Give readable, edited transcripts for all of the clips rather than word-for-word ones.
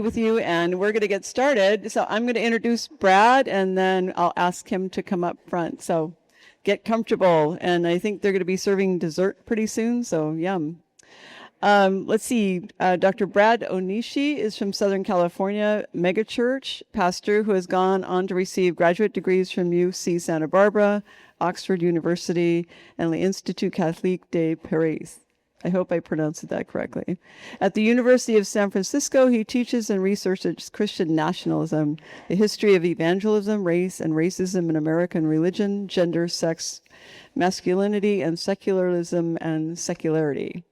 with you, and we're going to get started. So I'm going to introduce Brad, and then I'll ask him to come up front. So get comfortable, and I think they're going to be serving dessert pretty soon, so yum. Let's see, Dr. Brad Onishi is from Southern California megachurch pastor who has gone on to receive graduate degrees from UC Santa Barbara, Oxford University, and l'Institut Catholique de Paris. I hope I pronounced that correctly. At the University of San Francisco, he teaches and researches Christian nationalism, the history of evangelism, race and racism in American religion, gender, sex, masculinity, and secularism and secularity.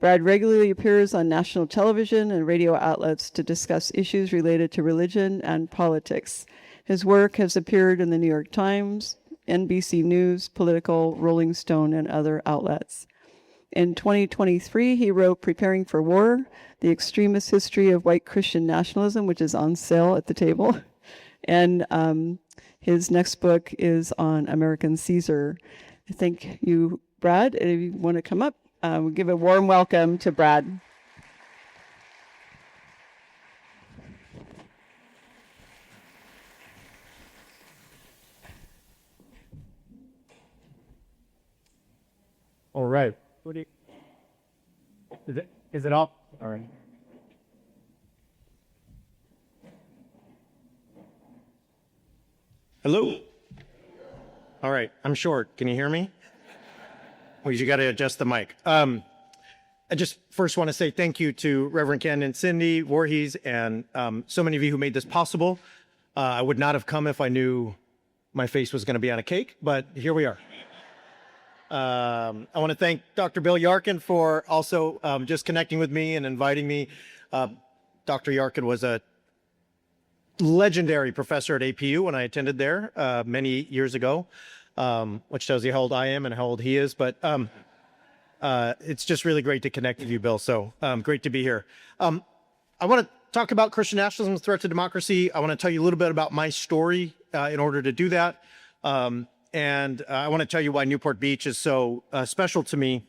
Brad regularly appears on national television and radio outlets to discuss issues related to religion and politics. His work has appeared in the New York Times, NBC News, Political, Rolling Stone, and other outlets. In 2023, he wrote Preparing for War, The Extremist History of White Christian Nationalism, which is on sale at the table. And his next book is on American Caesar. Thank you, Brad. If you want to come up, we'll give a warm welcome to Brad. All right. Is it off? All right. Hello. All right. I'm short. Can you hear me? Well, you got to adjust the mic. I just first want to say thank you to Reverend Ken and Cindy Voorhees and so many of you who made this possible. I would not have come if I knew my face was going to be on a cake, but here we are. I want to thank Dr. Bill Yarkin for also just connecting with me and inviting me. Dr. Yarkin was a legendary professor at APU when I attended there many years ago, which tells you how old I am and how old he is. But it's just really great to connect with you, Bill. So great to be here. I want to talk about Christian nationalism, threat to democracy. I want to tell you a little bit about my story in order to do that. And I want to tell you why Newport Beach is so special to me.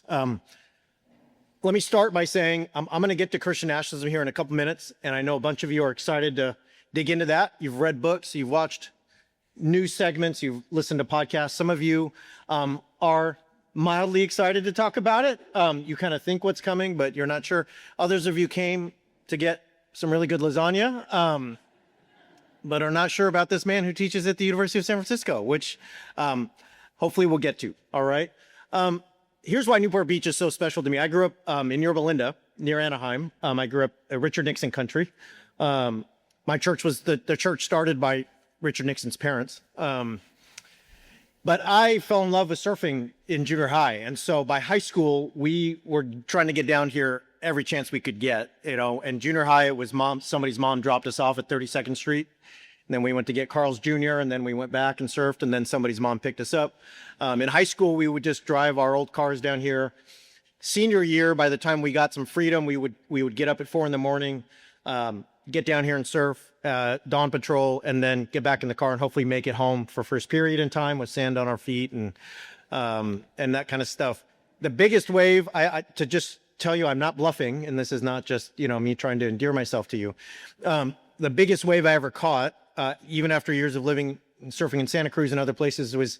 Let me start by saying I'm going to get to Christian nationalism here in a couple minutes, and I know a bunch of you are excited to dig into that. You've read books, you've watched news segments, you've listened to podcasts. Some of you are mildly excited to talk about it. You kind of think what's coming, but you're not sure. Others of you came to get some really good lasagna. But are not sure about this man who teaches at the University of San Francisco, which hopefully we'll get to, all right? Here's why Newport Beach is so special to me. I grew up in Yorba Linda, near Anaheim. I grew up at Richard Nixon country. My church was the church started by Richard Nixon's parents. But I fell in love with surfing in junior high. And so by high school, we were trying to get down here every chance we could get, you know. And junior high, it was somebody's mom dropped us off at 32nd Street. And then we went to get Carl's Jr., and then we went back and surfed, and then somebody's mom picked us up. In high school, we would just drive our old cars down here. Senior year, by the time we got some freedom, we would get up at 4 a.m, get down here and surf, dawn patrol, and then get back in the car and hopefully make it home for first period in time with sand on our feet and that kind of stuff. The biggest wave, to just tell you I'm not bluffing, and this is not just, you know, me trying to endear myself to you. The biggest wave I ever caught, even after years of living and surfing in Santa Cruz and other places, was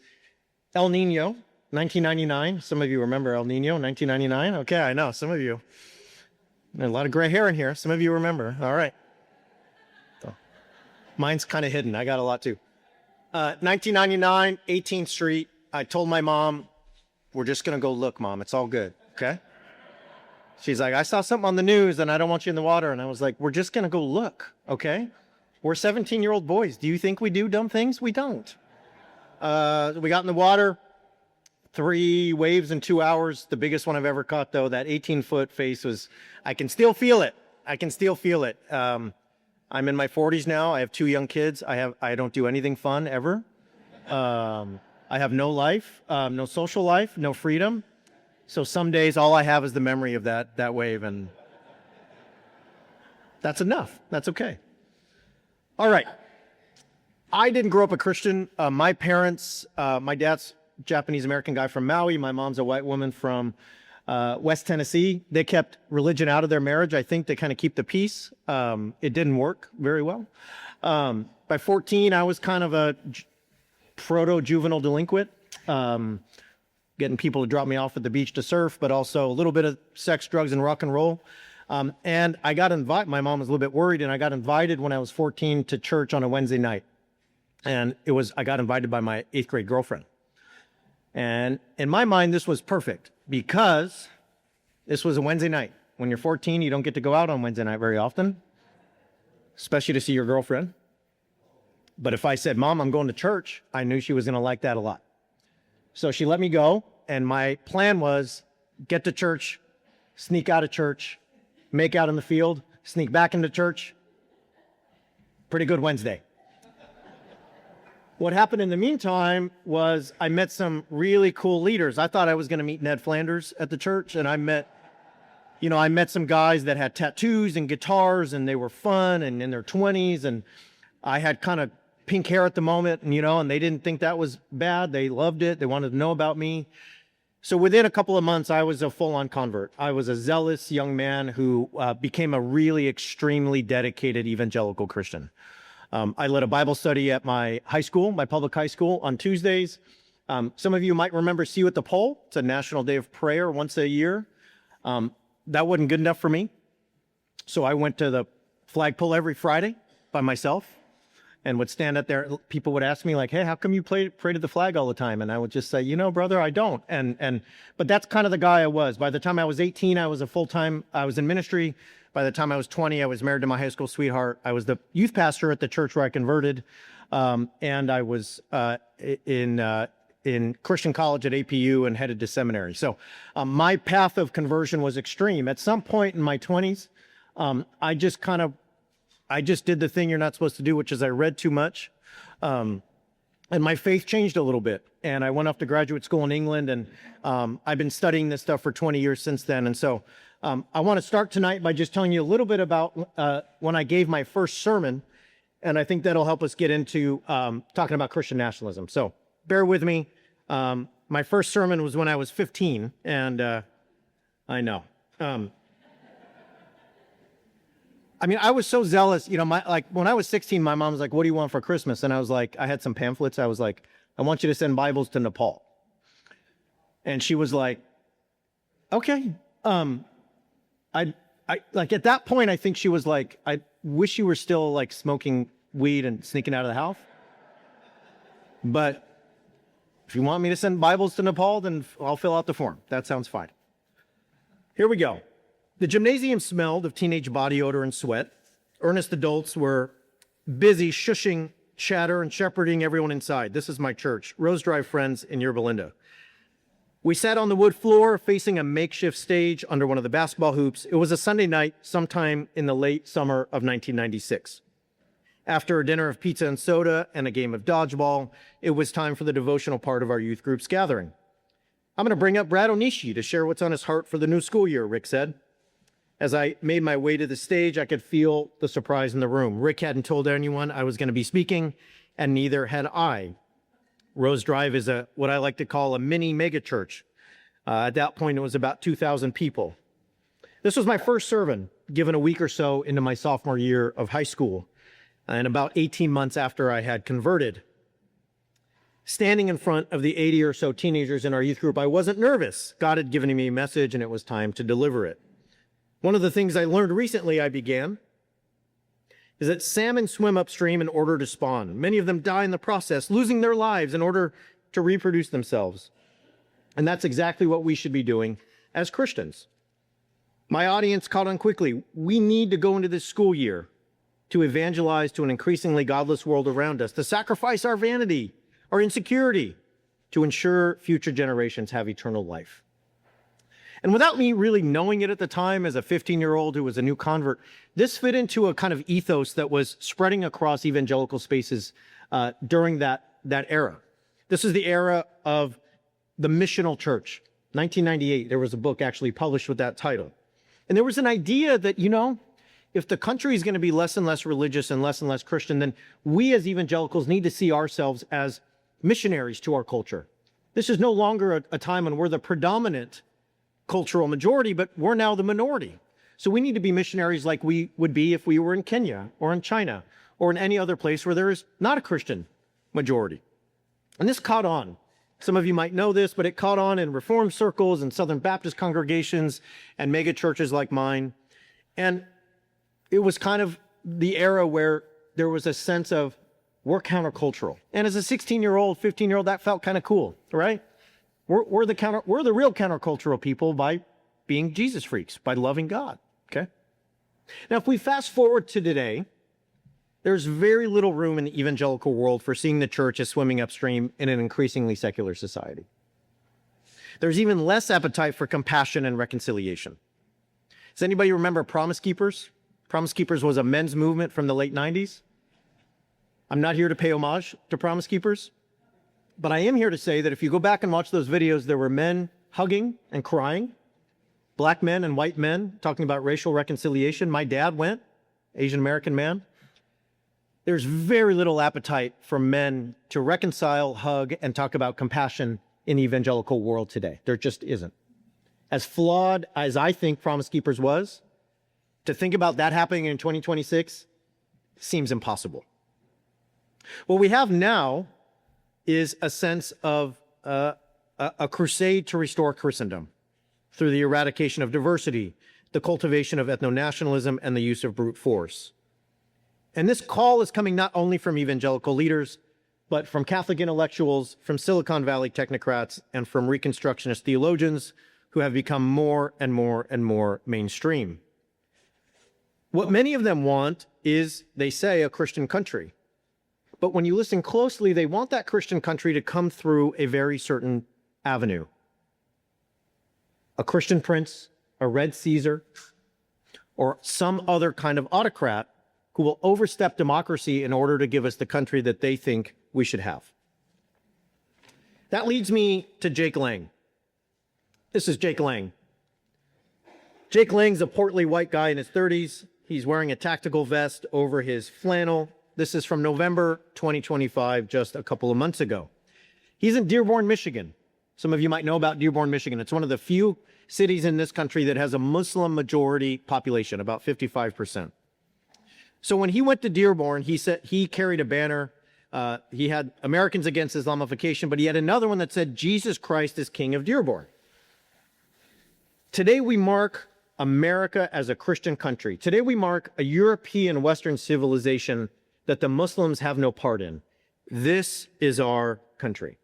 El Nino, 1999. Some of you remember El Nino, 1999. Okay, I know, some of you. There's a lot of gray hair in here. Some of you remember. All right. So, mine's kind of hidden. I got a lot too. 1999, 18th Street. I told my mom, we're just going to go look, Mom. It's all good. Okay? She's like, I saw something on the news and I don't want you in the water. And I was like, we're just going to go look. Okay? We're 17-year-old boys. Do you think we do dumb things? We don't. We got in the water, 3 waves in 2 hours. The biggest one I've ever caught, though, that 18-foot face was, I can still feel it. I can still feel it. I'm in my 40s now. I have 2 young kids. I don't do anything fun ever. I have no life, no social life, no freedom. So some days all I have is the memory of that wave, and that's enough. That's okay. All right. I didn't grow up a Christian. My parents, my dad's Japanese-American guy from Maui. My mom's a white woman from West Tennessee. They kept religion out of their marriage, I think, to kind of keep the peace. It didn't work very well. By 14, I was kind of a proto-juvenile delinquent, getting people to drop me off at the beach to surf, but also a little bit of sex, drugs, and rock and roll. And I got invited, my mom was a little bit worried, and I got invited when I was 14 to church on a Wednesday night. And I got invited by my 8th grade girlfriend. And in my mind, this was perfect because this was a Wednesday night. When you're 14, you don't get to go out on Wednesday night very often, especially to see your girlfriend. But if I said, Mom, I'm going to church, I knew she was going to like that a lot. So she let me go. And my plan was get to church, sneak out of church, make out in the field, sneak back into church. Pretty good Wednesday. What happened in the meantime was I met some really cool leaders. I thought I was going to meet Ned Flanders at the church, and I met some guys that had tattoos and guitars, and they were fun and in their 20s, and I had kind of pink hair at the moment, and they didn't think that was bad. They loved it. They wanted to know about me. So within a couple of months, I was a full-on convert. I was a zealous young man who became a really extremely dedicated evangelical Christian. I led a Bible study at my high school, my public high school, on Tuesdays. Some of you might remember See You at the Pole. It's a national day of prayer once a year. That wasn't good enough for me. So I went to the flagpole every Friday by myself and would stand up there. People would ask me like, hey, how come you pray to the flag all the time? And I would just say, brother, I don't. But that's kind of the guy I was. By the time I was 18, I was in ministry. By the time I was 20, I was married to my high school sweetheart. I was the youth pastor at the church where I converted. And I was in Christian college at APU and headed to seminary. So my path of conversion was extreme. At some point in my 20s, I just did the thing you're not supposed to do, which is I read too much. And my faith changed a little bit. And I went off to graduate school in England, and I've been studying this stuff for 20 years since then. And so I want to start tonight by just telling you a little bit about when I gave my first sermon, and I think that'll help us get into talking about Christian nationalism. So bear with me. My first sermon was when I was 15, and I know. I was so zealous, when I was 16, my mom was like, what do you want for Christmas? And I was like, I had some pamphlets. I was like, I want you to send Bibles to Nepal. And she was like, okay. At that point, I think she was like, I wish you were still like smoking weed and sneaking out of the house. But if you want me to send Bibles to Nepal, then I'll fill out the form. That sounds fine. Here we go. The gymnasium smelled of teenage body odor and sweat. Earnest adults were busy shushing chatter and shepherding everyone inside. This is my church, Rose Drive Friends in Yerba Linda. We sat on the wood floor facing a makeshift stage under one of the basketball hoops. It was a Sunday night sometime in the late summer of 1996. After a dinner of pizza and soda and a game of dodgeball, it was time for the devotional part of our youth group's gathering. I'm going to bring up Brad Onishi to share what's on his heart for the new school year, Rick said. As I made my way to the stage, I could feel the surprise in the room. Rick hadn't told anyone I was going to be speaking, and neither had I. Rose Drive is what I like to call a mini megachurch. At that point, it was about 2,000 people. This was my first sermon, given a week or so into my sophomore year of high school, and about 18 months after I had converted. Standing in front of the 80 or so teenagers in our youth group, I wasn't nervous. God had given me a message, and it was time to deliver it. One of the things I learned recently, I began, is that salmon swim upstream in order to spawn. Many of them die in the process, losing their lives in order to reproduce themselves. And that's exactly what we should be doing as Christians. My audience caught on quickly. We need to go into this school year to evangelize to an increasingly godless world around us, to sacrifice our vanity, our insecurity, to ensure future generations have eternal life. And without me really knowing it at the time, as a 15-year-old who was a new convert, this fit into a kind of ethos that was spreading across evangelical spaces during that era. This is the era of the missional church. 1998, there was a book actually published with that title. And there was an idea that, if the country is going to be less and less religious and less Christian, then we as evangelicals need to see ourselves as missionaries to our culture. This is no longer a time when we're the predominant cultural majority, but we're now the minority. So we need to be missionaries like we would be if we were in Kenya or in China or in any other place where there is not a Christian majority. And this caught on. Some of you might know this, but it caught on in Reformed circles and Southern Baptist congregations and mega churches like mine. And it was kind of the era where there was a sense of we're countercultural. And as a 16-year-old, 15-year-old, that felt kind of cool, right? We're the real countercultural people by being Jesus freaks, by loving God, okay? Now, if we fast forward to today, there's very little room in the evangelical world for seeing the church as swimming upstream in an increasingly secular society. There's even less appetite for compassion and reconciliation. Does anybody remember Promise Keepers? Promise Keepers was a men's movement from the late 90s. I'm not here to pay homage to Promise Keepers, but I am here to say that if you go back and watch those videos, there were men hugging and crying, black men and white men talking about racial reconciliation. My dad went, Asian American man. There's very little appetite for men to reconcile, hug, and talk about compassion in the evangelical world today. There just isn't. As flawed as I think Promise Keepers was, to think about that happening in 2026 seems impossible. What we have now is a sense of a crusade to restore Christendom through the eradication of diversity, the cultivation of ethno-nationalism, and the use of brute force. And this call is coming not only from evangelical leaders, but from Catholic intellectuals, from Silicon Valley technocrats, and from Reconstructionist theologians who have become more and more and more mainstream. What many of them want is, they say, a Christian country. But when you listen closely, they want that Christian country to come through a very certain avenue. A Christian prince, a red Caesar, or some other kind of autocrat who will overstep democracy in order to give us the country that they think we should have. That leads me to Jake Lang. This is Jake Lang. Jake Lang's a portly white guy in his 30s. He's wearing a tactical vest over his flannel. This is from November 2025, just a couple of months ago. He's in Dearborn, Michigan. Some of you might know about Dearborn, Michigan. It's one of the few cities in this country that has a Muslim majority population, about 55%. So when he went to Dearborn, he said he carried a banner. He had Americans Against Islamification, but he had another one that said, Jesus Christ is King of Dearborn. Today we mark America as a Christian country. Today we mark a European Western civilization that the Muslims have no part in. This is our country.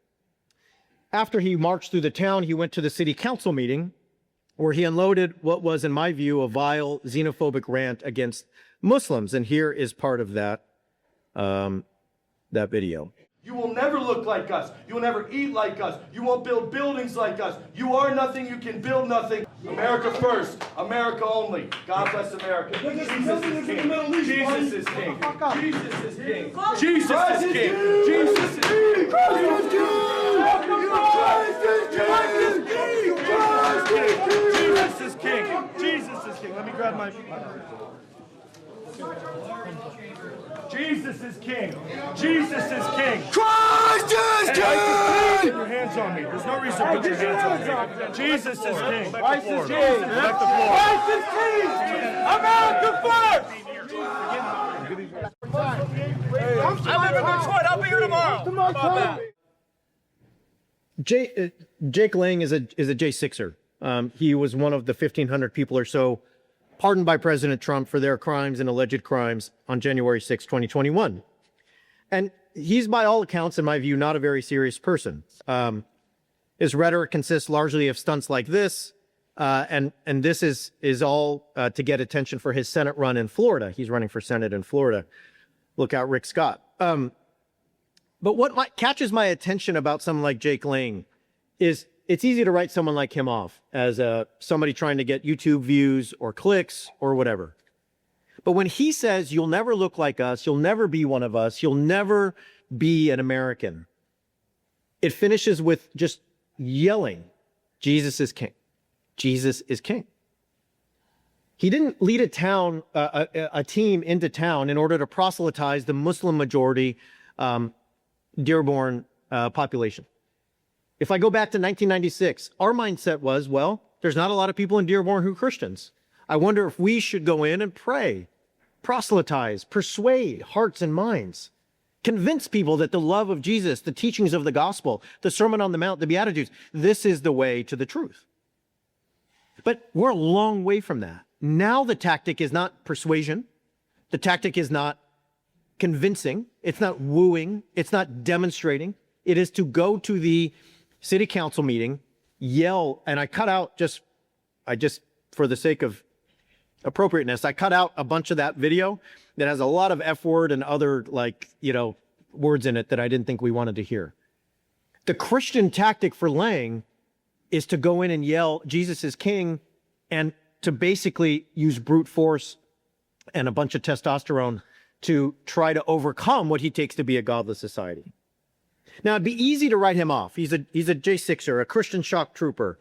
After he marched through the town, he went to the city council meeting where he unloaded what was, in my view, a vile xenophobic rant against Muslims. And here is part of that video. You will never look like us. You will never eat like us. You won't build buildings like us. You are nothing. You can build nothing. America first. America only. God bless America. Jesus is king. Jesus is king. Jesus is king. Jesus is king. Jesus is king. Christ is king. Jesus is king. Jesus is king. Let me grab my... Jesus is king. Jesus is king. Christ is king. Put your hands on me. There's no reason to put your hands on me. Jesus is king. Christ is king. Christ is king. America first. I live in Detroit. I'll be here tomorrow. Jake Lang is a J6er. He was one of the 1,500 people or so pardoned by President Trump for their crimes and alleged crimes on January 6, 2021. And he's, by all accounts, in my view, not a very serious person. His rhetoric consists largely of stunts like this, and this is all to get attention for his Senate run in Florida. He's running for Senate in Florida. Look out, Rick Scott. But what catches my attention about someone like Jake Lang is it's easy to write someone like him off as somebody trying to get YouTube views or clicks or whatever. But when he says, you'll never look like us, you'll never be one of us, you'll never be an American, it finishes with just yelling, Jesus is king. Jesus is king. He didn't lead a team into town in order to proselytize the Muslim majority Dearborn population. If I go back to 1996, our mindset was, well, there's not a lot of people in Dearborn who are Christians. I wonder if we should go in and pray, proselytize, persuade hearts and minds, convince people that the love of Jesus, the teachings of the gospel, the Sermon on the Mount, the Beatitudes, this is the way to the truth. But we're a long way from that. Now the tactic is not persuasion. The tactic is not convincing. It's not wooing. It's not demonstrating. It is to go to the city council meeting, yell, and I cut out for the sake of appropriateness, I cut out a bunch of that video that has a lot of F word and other words in it that I didn't think we wanted to hear. The Christian tactic for Lang is to go in and yell, Jesus is king, and to basically use brute force and a bunch of testosterone to try to overcome what he takes to be a godless society. Now, it'd be easy to write him off. He's a J6er, a Christian shock trooper.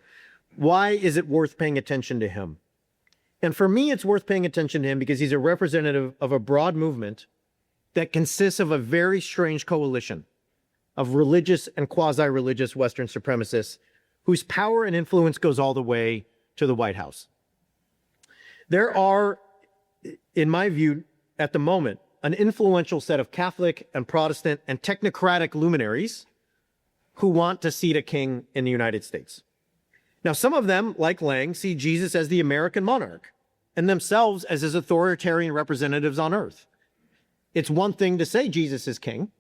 Why is it worth paying attention to him? And for me, it's worth paying attention to him because he's a representative of a broad movement that consists of a very strange coalition of religious and quasi-religious Western supremacists whose power and influence goes all the way to the White House. There are, in my view, at the moment, an influential set of Catholic and Protestant and technocratic luminaries who want to seat a king in the United States. Now, some of them, like Lang, see Jesus as the American monarch and themselves as his authoritarian representatives on earth. It's one thing to say Jesus is king,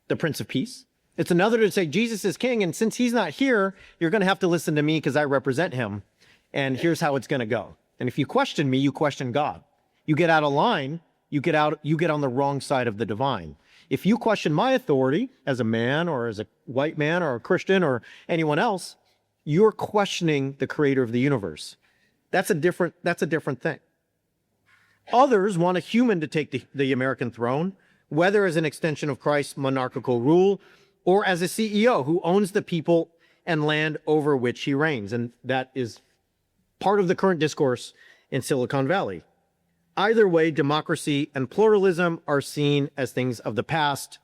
the Prince of Peace. It's another to say Jesus is king, and since he's not here, you're going to have to listen to me because I represent him, and here's how it's going to go. And if you question me, you question God. You get out of line, you get on the wrong side of the divine. If you question my authority as a man or as a white man or a Christian or anyone else, you're questioning the creator of the universe. That's a different thing. Others want a human to take the American throne, whether as an extension of Christ's monarchical rule or as a CEO who owns the people and land over which he reigns. And that is part of the current discourse in Silicon Valley. Either way, democracy and pluralism are seen as things of the past.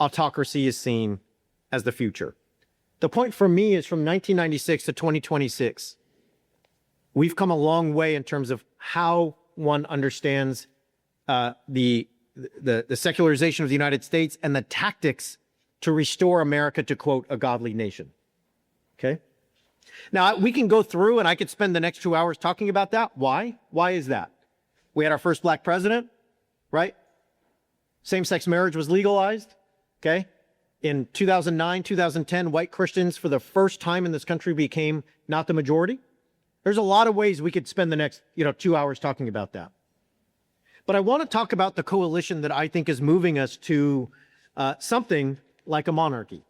Autocracy is seen as the future. The point for me is from 1996 to 2026. We've come a long way in terms of how one understands the secularization of the United States and the tactics to restore America to, quote, a godly nation. Okay? Now, we can go through and I could spend the next 2 hours talking about that. Why? Why is that? We had our first black president, right? Same-sex marriage was legalized, okay? In 2009, 2010, white Christians for the first time in this country became not the majority. There's a lot of ways we could spend the next 2 hours talking about that. But I want to talk about the coalition that I think is moving us to something like a monarchy.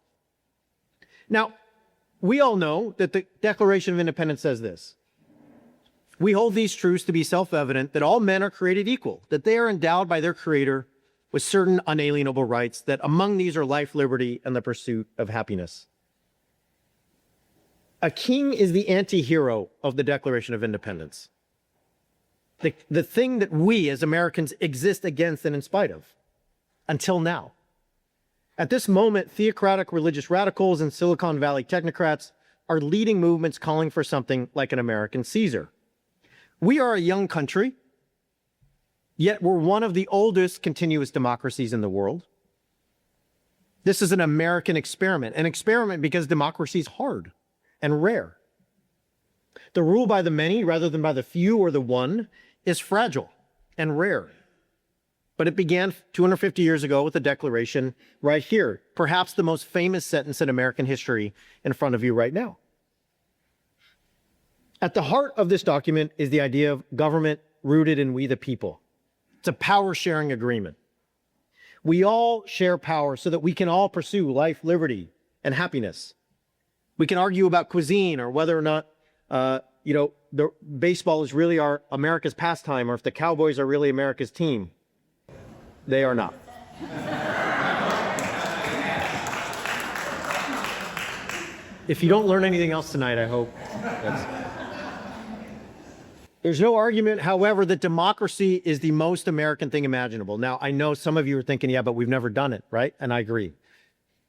Now, we all know that the Declaration of Independence says this. We hold these truths to be self-evident that all men are created equal, that they are endowed by their Creator with certain unalienable rights, that among these are life, liberty, and the pursuit of happiness. A king is the anti-hero of the Declaration of Independence. The thing that we as Americans exist against and in spite of, until now. At this moment, theocratic religious radicals and Silicon Valley technocrats are leading movements calling for something like an American Caesar. We are a young country, yet we're one of the oldest continuous democracies in the world. This is an American experiment, an experiment because democracy is hard and rare. The rule by the many rather than by the few or the one is fragile and rare. But it began 250 years ago with the Declaration right here, perhaps the most famous sentence in American history in front of you right now. At the heart of this document is the idea of government rooted in we the people. It's a power-sharing agreement. We all share power so that we can all pursue life, liberty, and happiness. We can argue about cuisine or whether or not, the baseball is really America's pastime, or if the Cowboys are really America's team. They are not. If you don't learn anything else tonight, I hope There's no argument, however, that democracy is the most American thing imaginable. Now, I know some of you are thinking, yeah, but we've never done it, right? And I agree.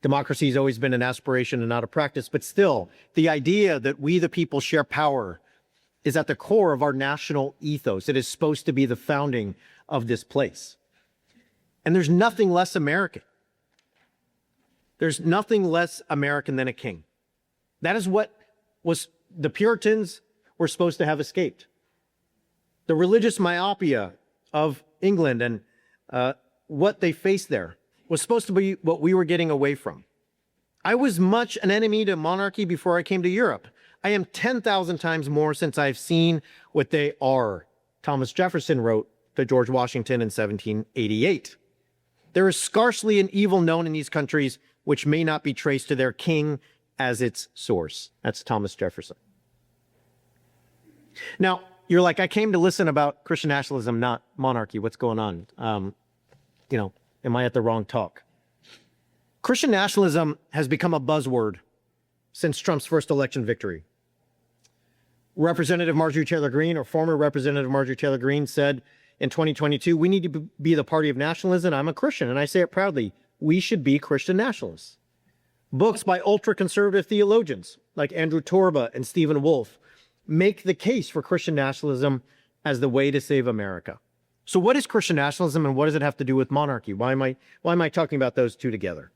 Democracy has always been an aspiration and not a practice, but still, the idea that we the people share power is at the core of our national ethos. It is supposed to be the founding of this place. And there's nothing less American. There's nothing less American than a king. That is what the Puritans were supposed to have escaped. The religious myopia of England and what they faced there was supposed to be what we were getting away from. I was much an enemy to monarchy before I came to Europe. I am 10,000 times more since I've seen what they are. Thomas Jefferson wrote to George Washington in 1788. There is scarcely an evil known in these countries which may not be traced to their king as its source. That's Thomas Jefferson. Now, you're like, I came to listen about Christian nationalism, not monarchy. What's going on? Am I at the wrong talk? Christian nationalism has become a buzzword since Trump's first election victory. Representative Marjorie Taylor Greene, or former Representative Marjorie Taylor Greene, said in 2022, we need to be the party of nationalism. I'm a Christian, and I say it proudly. We should be Christian nationalists. Books by ultra-conservative theologians like Andrew Torba and Stephen Wolfe make the case for Christian nationalism as the way to save America. So what is Christian nationalism and what does it have to do with monarchy? Why am I talking about those two together?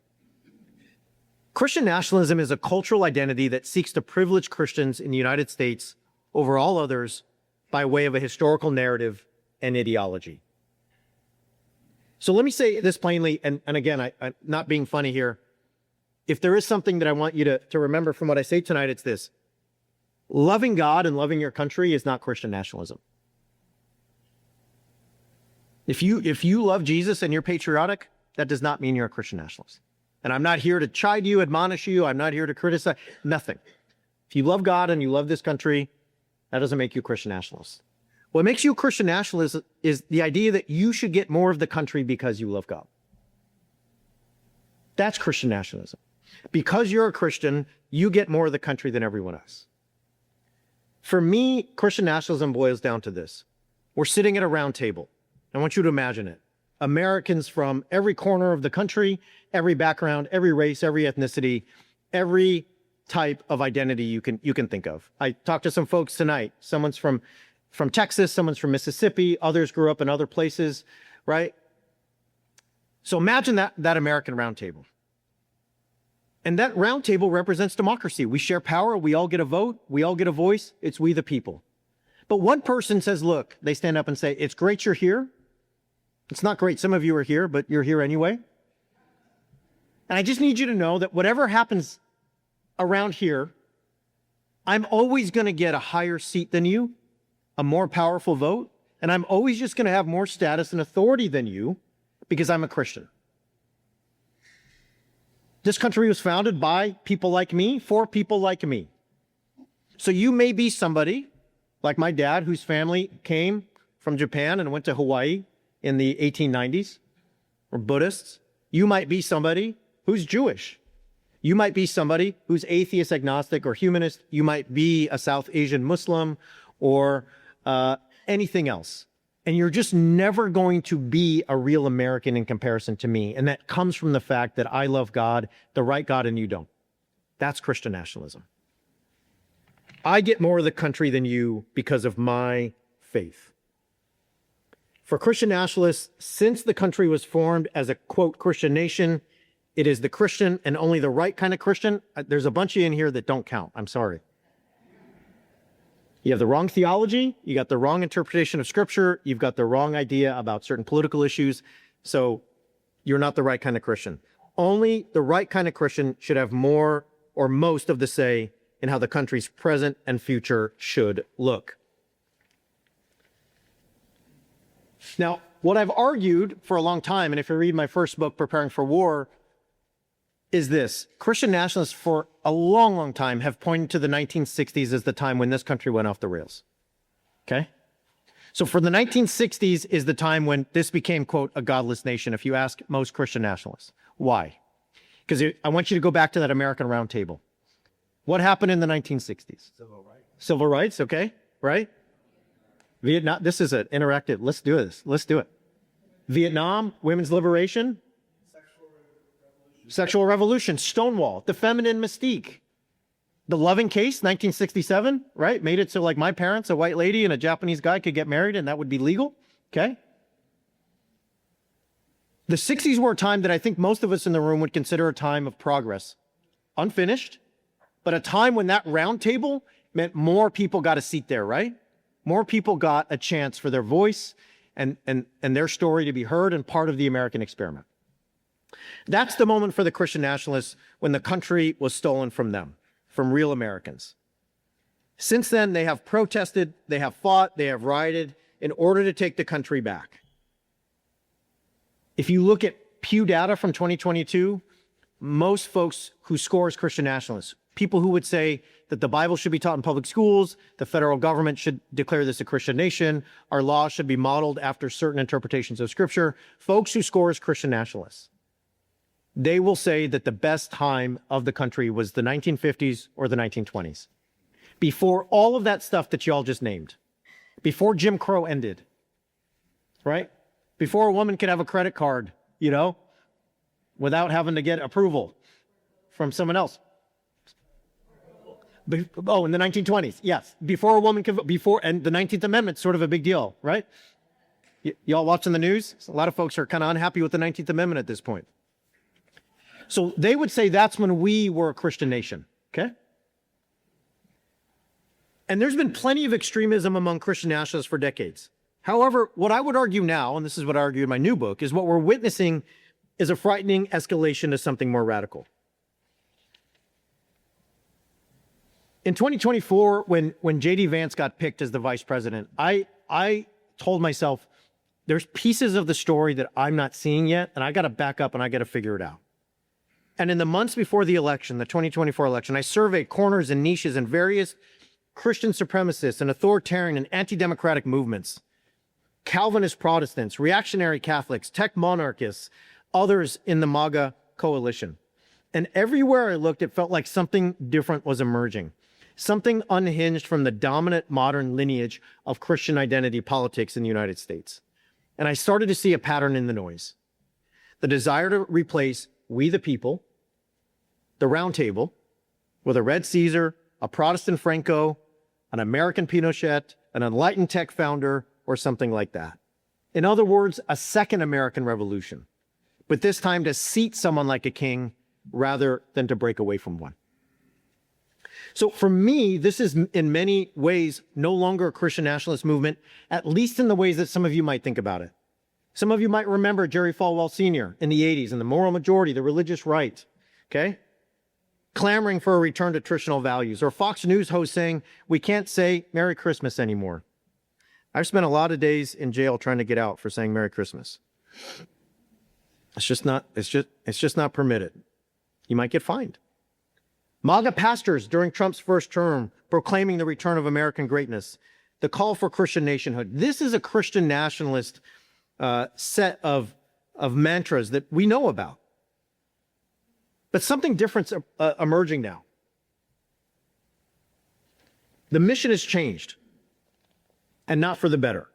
Christian nationalism is a cultural identity that seeks to privilege Christians in the United States over all others by way of a historical narrative and ideology. So let me say this plainly, and again, I'm not being funny here. If there is something that I want you to remember from what I say tonight, it's this. Loving God and loving your country is not Christian nationalism. If you love Jesus and you're patriotic, that does not mean you're a Christian nationalist. And I'm not here to chide you, admonish you. I'm not here to criticize, nothing. If you love God and you love this country, that doesn't make you a Christian nationalist. What makes you a Christian nationalist is the idea that you should get more of the country because you love God. That's Christian nationalism. Because you're a Christian, you get more of the country than everyone else. For me, Christian nationalism boils down to this. We're sitting at a round table. I want you to imagine it. Americans from every corner of the country, every background, every race, every ethnicity, every type of identity you can think of. I talked to some folks tonight. Someone's from Texas, someone's from Mississippi, others grew up in other places, right? So imagine that American round table. And that round table represents democracy. We share power, we all get a vote, we all get a voice, it's we the people. But one person says, look, they stand up and say, it's great you're here. It's not great, some of you are here, but you're here anyway. And I just need you to know that whatever happens around here, I'm always going to get a higher seat than you, a more powerful vote, and I'm always just going to have more status and authority than you because I'm a Christian. This country was founded by people like me, for people like me. So you may be somebody, like my dad, whose family came from Japan and went to Hawaii in the 1890s, or Buddhists. You might be somebody who's Jewish. You might be somebody who's atheist, agnostic, or humanist. You might be a South Asian Muslim or anything else. And you're just never going to be a real American in comparison to me. And that comes from the fact that I love God, the right God, and you don't. That's Christian nationalism. I get more of the country than you because of my faith. For Christian nationalists, since the country was formed as a, quote, Christian nation, it is the Christian and only the right kind of Christian. There's a bunch of you in here that don't count. I'm sorry. You have the wrong theology, you got the wrong interpretation of scripture, you've got the wrong idea about certain political issues, so you're not the right kind of Christian. Only the right kind of Christian should have more or most of the say in how the country's present and future should look. Now, what I've argued for a long time, and if you read my first book, Preparing for War, is this. Christian nationalists for a long, long time have pointed to the 1960s as the time when this country went off the rails. Okay? So for the 1960s is the time when this became, quote, a godless nation, if you ask most Christian nationalists. Why? Because I want you to go back to that American Round Table. What happened in the 1960s? Civil rights. Civil rights, okay, right? Vietnam, this is it, interactive. Let's do this. Let's do it. Vietnam, women's liberation. Sexual revolution, Stonewall, the feminine mystique. The Loving Case, 1967, right? Made it so like my parents, a white lady and a Japanese guy could get married and that would be legal, okay? The 60s were a time that I think most of us in the room would consider a time of progress. Unfinished, but a time when that round table meant more people got a seat there, right? More people got a chance for their voice and their story to be heard and part of the American experiment. That's the moment for the Christian nationalists when the country was stolen from them, from real Americans. Since then, they have protested, they have fought, they have rioted in order to take the country back. If you look at Pew data from 2022, most folks who score as Christian nationalists, people who would say that the Bible should be taught in public schools, the federal government should declare this a Christian nation, our laws should be modeled after certain interpretations of Scripture, folks who score as Christian nationalists, they will say that the best time of the country was the 1950s or the 1920s. Before all of that stuff that y'all just named, before Jim Crow ended, right? Before a woman could have a credit card, you know, without having to get approval from someone else. Oh, in the 1920s, yes. Before a woman could, and the 19th Amendment's sort of a big deal, right? Y'all watching the news? A lot of folks are kind of unhappy with the 19th Amendment at this point. So they would say that's when we were a Christian nation, okay? And there's been plenty of extremism among Christian nationalists for decades. However, what I would argue now, and this is what I argue in my new book, is what we're witnessing is a frightening escalation to something more radical. In 2024, when J.D. Vance got picked as the vice president, I told myself, there's pieces of the story that I'm not seeing yet, and I got to back up and I got to figure it out. And in the months before the election, the 2024 election, I surveyed corners and niches in various Christian supremacist and authoritarian and anti-democratic movements, Calvinist Protestants, reactionary Catholics, tech monarchists, others in the MAGA coalition. And everywhere I looked, it felt like something different was emerging, something unhinged from the dominant modern lineage of Christian identity politics in the United States. And I started to see a pattern in the noise. The desire to replace we the people, the round table, with a red Caesar, a Protestant Franco, an American Pinochet, an enlightened tech founder, or something like that. In other words, a second American Revolution, but this time to seat someone like a king rather than to break away from one. So for me, this is in many ways no longer a Christian nationalist movement, at least in the ways that some of you might think about it. Some of you might remember Jerry Falwell Sr. in the 80s and the moral majority, the religious right, okay? Clamoring for a return to traditional values, or Fox News host saying, we can't say Merry Christmas anymore. I've spent a lot of days in jail trying to get out for saying Merry Christmas. It's just not permitted. You might get fined. MAGA pastors during Trump's first term proclaiming the return of American greatness, the call for Christian nationhood. This is a Christian nationalist set of mantras that we know about. But something different's emerging now. The mission has changed, and not for the better.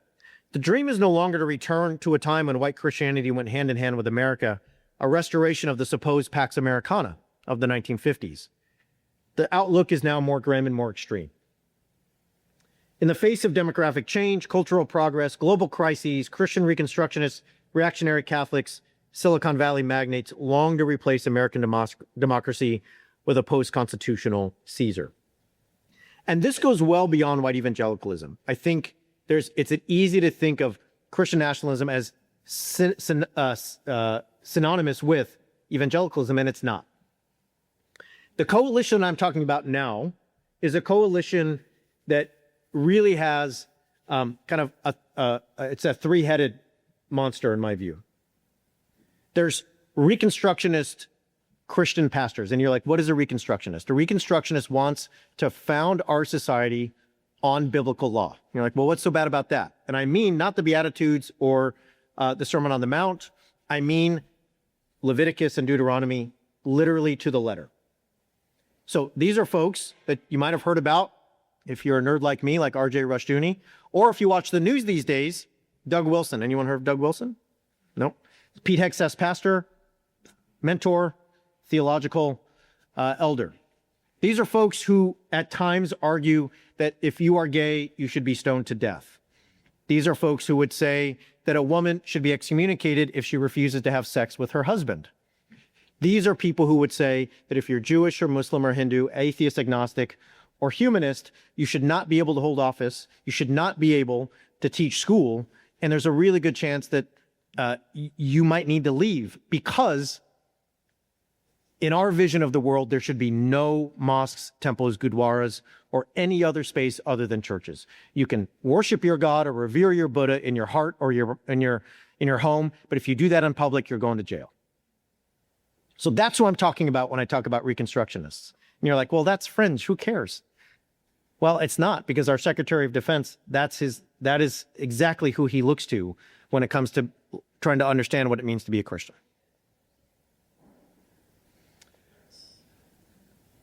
The dream is no longer to return to a time when white Christianity went hand in hand with America, a restoration of the supposed Pax Americana of the 1950s. The outlook is now more grim and more extreme. In the face of demographic change, cultural progress, global crises, Christian Reconstructionists, reactionary Catholics, Silicon Valley magnates long to replace American democracy with a post-constitutional Caesar. And this goes well beyond white evangelicalism. I think it's easy to think of Christian nationalism as synonymous with evangelicalism, and it's not. The coalition I'm talking about now is a coalition that really has it's a three-headed monster in my view. There's Reconstructionist Christian pastors, and you're like, what is a Reconstructionist? A Reconstructionist wants to found our society on biblical law. You're like, well, what's so bad about that? And I mean not the Beatitudes or the Sermon on the Mount. I mean Leviticus and Deuteronomy literally to the letter. So these are folks that you might have heard about if you're a nerd like me, like R.J. Rushdoony, or if you watch the news these days, Doug Wilson. Anyone heard of Doug Wilson? Nope. Pete Hegseth's pastor, mentor, theological elder. These are folks who at times argue that if you are gay, you should be stoned to death. These are folks who would say that a woman should be excommunicated if she refuses to have sex with her husband. These are people who would say that if you're Jewish or Muslim or Hindu, atheist, agnostic, or humanist, you should not be able to hold office, you should not be able to teach school, and there's a really good chance that you might need to leave, because in our vision of the world, there should be no mosques, temples, gurdwaras, or any other space other than churches. You can worship your God or revere your Buddha in your heart or in your home, but if you do that in public, you're going to jail. So that's what I'm talking about when I talk about Reconstructionists. And you're like, well, that's fringe. Who cares? Well, it's not, because our Secretary of Defense, that is exactly who he looks to when it comes to trying to understand what it means to be a Christian.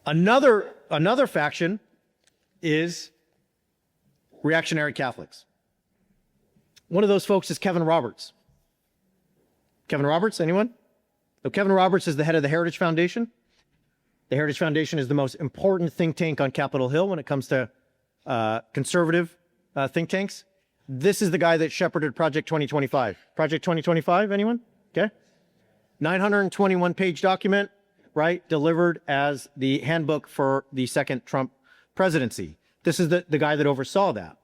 Another faction is reactionary Catholics. One of those folks is Kevin Roberts. Kevin Roberts, anyone? So Kevin Roberts is the head of the Heritage Foundation. The Heritage Foundation is the most important think tank on Capitol Hill when it comes to conservative think tanks. This is the guy that shepherded Project 2025. Project 2025, anyone? Okay. 921-page document, right? Delivered as the handbook for the second Trump presidency. This is the guy that oversaw that.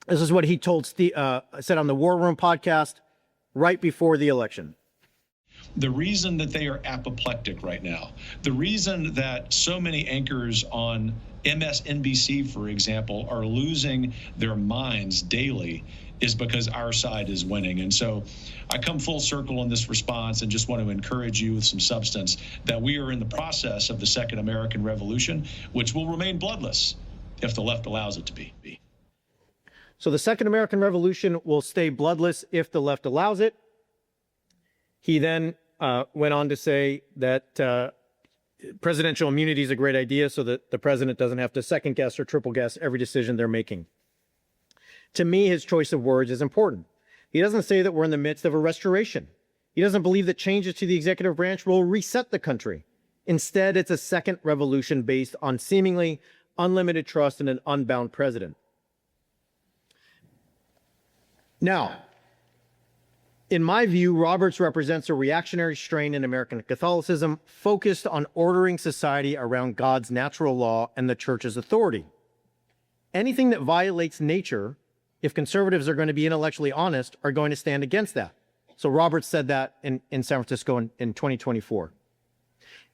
This is what he told said on the War Room podcast right before the election. The reason that they are apoplectic right now, the reason that so many anchors on MSNBC, for example, are losing their minds daily is because our side is winning. And so I come full circle in this response and just want to encourage you with some substance that we are in the process of the Second American Revolution, which will remain bloodless if the left allows it to be. So the Second American Revolution will stay bloodless if the left allows it. He then went on to say that presidential immunity is a great idea so that the president doesn't have to second guess or triple guess every decision they're making. To me, his choice of words is important. He doesn't say that we're in the midst of a restoration. He doesn't believe that changes to the executive branch will reset the country. Instead, it's a second revolution based on seemingly unlimited trust in an unbound president. Now, in my view, Roberts represents a reactionary strain in American Catholicism focused on ordering society around God's natural law and the church's authority. Anything that violates nature, if conservatives are going to be intellectually honest, are going to stand against that. So Roberts said that in San Francisco in 2024.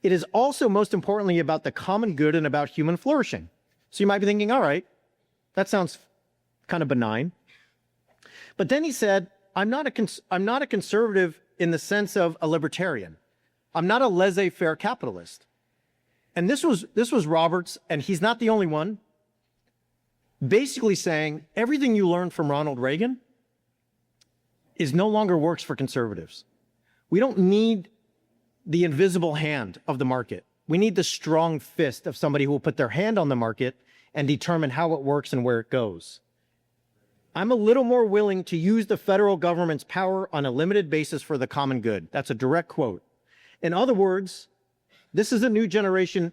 It is also most importantly about the common good and about human flourishing. So you might be thinking, all right, that sounds kind of benign. But then he said, I'm not a conservative in the sense of a libertarian. I'm not a laissez-faire capitalist. And this was Roberts, and he's not the only one, basically saying everything you learned from Ronald Reagan is no longer works for conservatives. We don't need the invisible hand of the market. We need the strong fist of somebody who will put their hand on the market and determine how it works and where it goes. I'm a little more willing to use the federal government's power on a limited basis for the common good. That's a direct quote. In other words, this is a new generation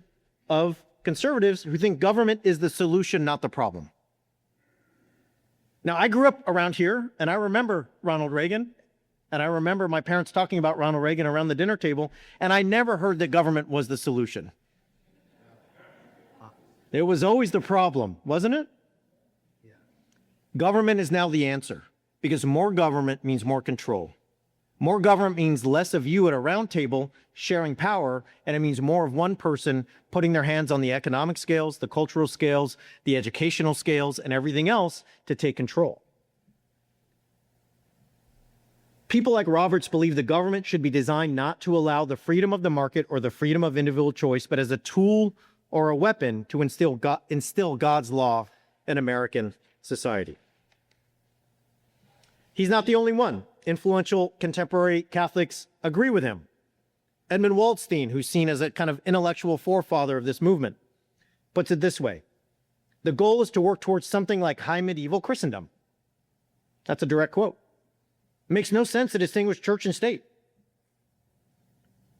of conservatives who think government is the solution, not the problem. Now, I grew up around here, and I remember Ronald Reagan, and I remember my parents talking about Ronald Reagan around the dinner table, and I never heard that government was the solution. It was always the problem, wasn't it? Government is now the answer, because more government means more control. More government means less of you at a round table sharing power, and it means more of one person putting their hands on the economic scales, the cultural scales, the educational scales, and everything else to take control. People like Roberts believe the government should be designed not to allow the freedom of the market or the freedom of individual choice, but as a tool or a weapon to instill God's law in American society. He's not the only one. Influential contemporary Catholics agree with him. Edmund Waldstein, who's seen as a kind of intellectual forefather of this movement, puts it this way: the goal is to work towards something like high medieval Christendom. That's a direct quote. It makes no sense to distinguish church and state.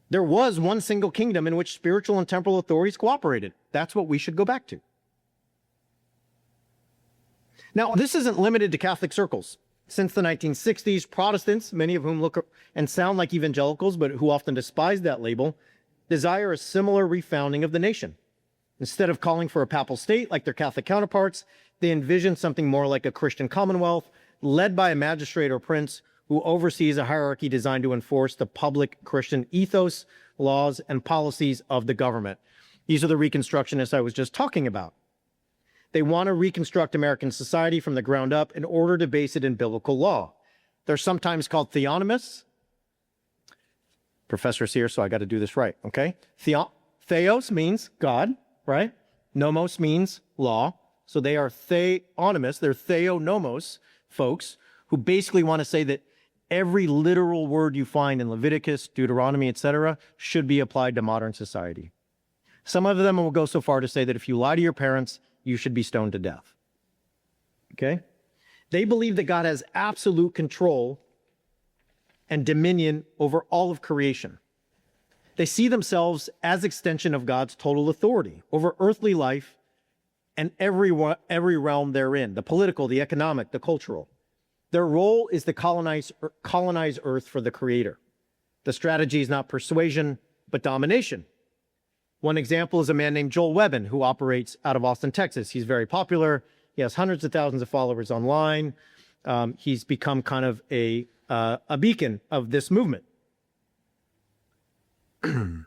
There was one single kingdom in which spiritual and temporal authorities cooperated. That's what we should go back to. Now, this isn't limited to Catholic circles. Since the 1960s, Protestants, many of whom look and sound like evangelicals, but who often despise that label, desire a similar refounding of the nation. Instead of calling for a papal state like their Catholic counterparts, they envision something more like a Christian commonwealth, led by a magistrate or prince who oversees a hierarchy designed to enforce the public Christian ethos, laws, and policies of the government. These are the Reconstructionists I was just talking about. They want to reconstruct American society from the ground up in order to base it in biblical law. They're sometimes called theonomists. Professor's here, so I got to do this right, okay? Theos means God, right? Nomos means law. So they are theonomists. They're theonomos folks who basically want to say that every literal word you find in Leviticus, Deuteronomy, etc., should be applied to modern society. Some of them will go so far to say that if you lie to your parents, you should be stoned to death. Okay? They believe that God has absolute control and dominion over all of creation. They see themselves as extension of God's total authority over earthly life and every realm therein, the political, the economic, the cultural. Their role is to colonize Earth for the Creator. The strategy is not persuasion, but domination. One example is a man named Joel Webbin, who operates out of Austin, Texas. He's very popular. He has hundreds of thousands of followers online. He's become kind of a beacon of this movement. The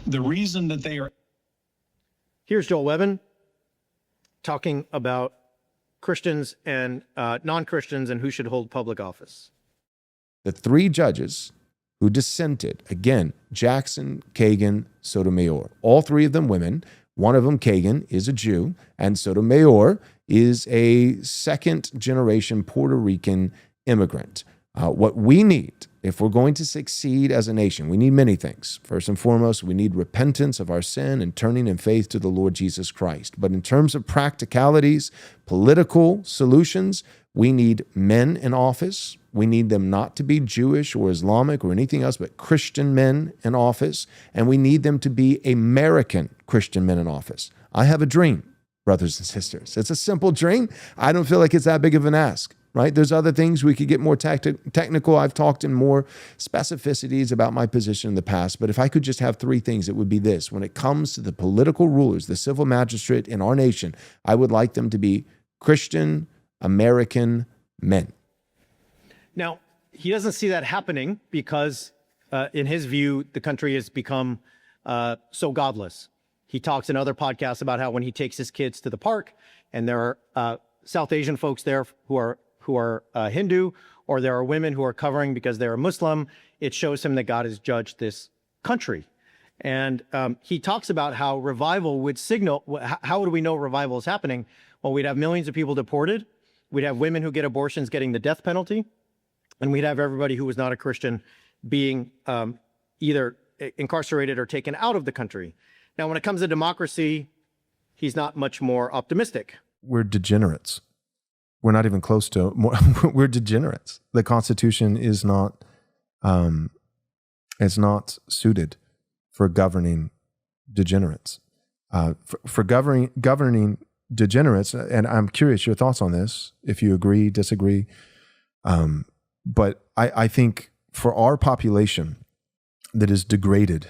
reason that they are... Here's Joel Webbin talking about Christians and non-Christians and who should hold public office. The three judges who dissented, again, Jackson, Kagan, Sotomayor, all three of them women. One of them, Kagan, is a Jew, and Sotomayor is a second-generation Puerto Rican immigrant. What we need, if we're going to succeed as a nation, we need many things. First and foremost, we need repentance of our sin and turning in faith to the Lord Jesus Christ. But in terms of practicalities, political solutions, we need men in office. We need them not to be Jewish or Islamic or anything else, but Christian men in office. And we need them to be American Christian men in office. I have a dream, brothers and sisters. It's a simple dream. I don't feel like it's that big of an ask, right? There's other things we could get more technical. I've talked in more specificities about my position in the past, but if I could just have three things, it would be this. When it comes to the political rulers, the civil magistrate in our nation, I would like them to be Christian American men. Now, he doesn't see that happening because, in his view, the country has become so godless. He talks in other podcasts about how when he takes his kids to the park and there are South Asian folks there who are Hindu, or there are women who are covering because they're Muslim, it shows him that God has judged this country. And he talks about how revival would signal. How would we know revival is happening? Well, we'd have millions of people deported. We'd have women who get abortions getting the death penalty. And we'd have everybody who was not a Christian being either incarcerated or taken out of the country. Now, when it comes to democracy, he's not much more optimistic. We're degenerates. We're not even close to, we're degenerates. The Constitution is not suited for governing degenerates. For governing degenerates, and I'm curious your thoughts on this, if you agree, disagree. But I think for our population that is degraded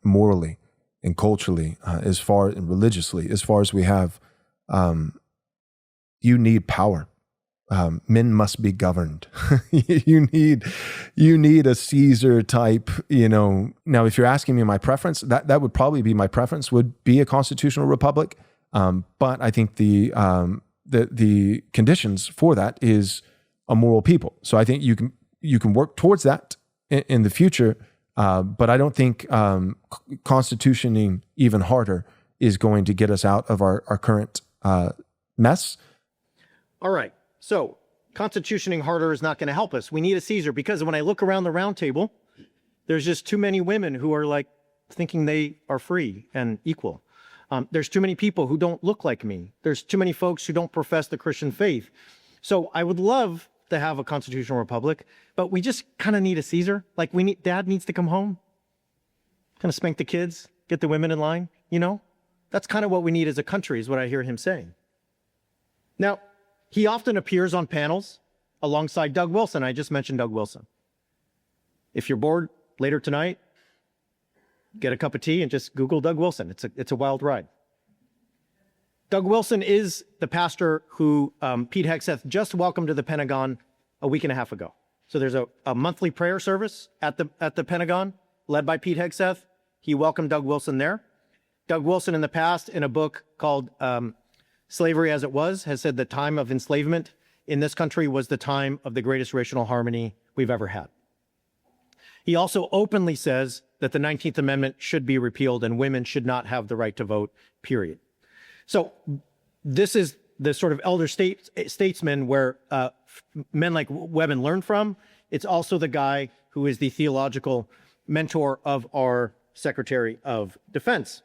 morally and culturally, and religiously, as far as we have, you need power. Men must be governed. you need a Caesar type, Now, if you're asking me my preference, that would probably be my preference, would be a constitutional republic. But I think the conditions for that is a moral people. So I think you can work towards that in the future. But I don't think constitutioning even harder is going to get us out of our current mess. All right. So constitutioning harder is not going to help us. We need a Caesar, because when I look around the round table, there's just too many women who are like thinking they are free and equal. There's too many people who don't look like me. There's too many folks who don't profess the Christian faith. So I would love to have a constitutional republic, but we just kind of need a Caesar. Like Dad needs to come home. kind of spank the kids, get the women in line, you know? That's kind of what we need as a country, is what I hear him saying. Now, he often appears on panels alongside Doug Wilson. I just mentioned Doug Wilson. If you're bored later tonight, get a cup of tea and just Google Doug Wilson. It's a wild ride. Doug Wilson is the pastor who Pete Hegseth just welcomed to the Pentagon a week and a half ago. So there's a monthly prayer service at the Pentagon led by Pete Hegseth. He welcomed Doug Wilson there. Doug Wilson in the past, in a book called Slavery as It Was, has said the time of enslavement in this country was the time of the greatest racial harmony we've ever had. He also openly says that the 19th Amendment should be repealed and women should not have the right to vote, period. So this is the sort of elder statesman where men like Webben learn from. It's also the guy who is the theological mentor of our Secretary of Defense.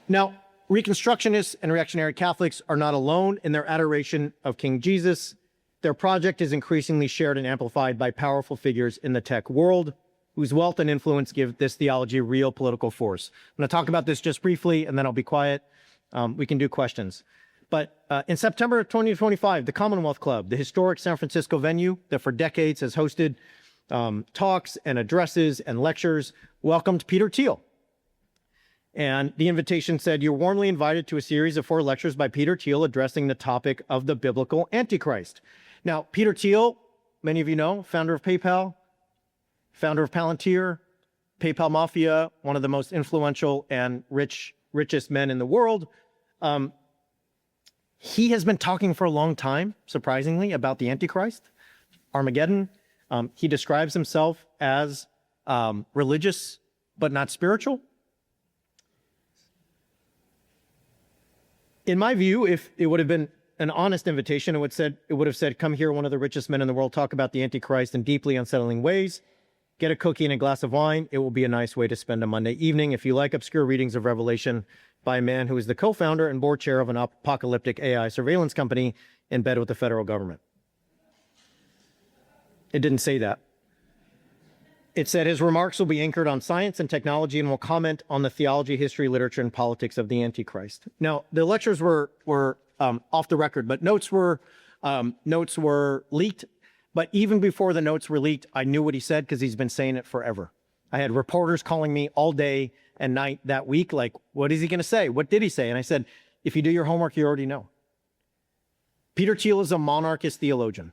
Now, Reconstructionists and reactionary Catholics are not alone in their adoration of King Jesus. Their project is increasingly shared and amplified by powerful figures in the tech world, whose wealth and influence give this theology real political force. I'm going to talk about this just briefly, and then I'll be quiet. We can do questions. But in September of 2025, the Commonwealth Club, the historic San Francisco venue that for decades has hosted talks and addresses and lectures, welcomed Peter Thiel. And the invitation said, "You're warmly invited to a series of 4 lectures by Peter Thiel addressing the topic of the biblical Antichrist." Now, Peter Thiel, many of you know, founder of PayPal, founder of Palantir, PayPal Mafia, one of the most influential and richest men in the world. He has been talking for a long time, surprisingly, about the Antichrist, Armageddon. He describes himself as religious but not spiritual. In my view, if it would have been an honest invitation, it would have said, "Come hear one of the richest men in the world talk about the Antichrist in deeply unsettling ways. Get a cookie and a glass of wine. It will be a nice way to spend a Monday evening if you like obscure readings of Revelation by a man who is the co-founder and board chair of an apocalyptic AI surveillance company in bed with the federal government." It didn't say that. It said his remarks will be anchored on science and technology and will comment on the theology, history, literature, and politics of the Antichrist. Now, the lectures were off the record, but notes were leaked. But even before the notes were leaked, I knew what he said because he's been saying it forever. I had reporters calling me all day and night that week, like, what is he going to say? What did he say? And I said, if you do your homework, you already know. Peter Thiel is a monarchist theologian.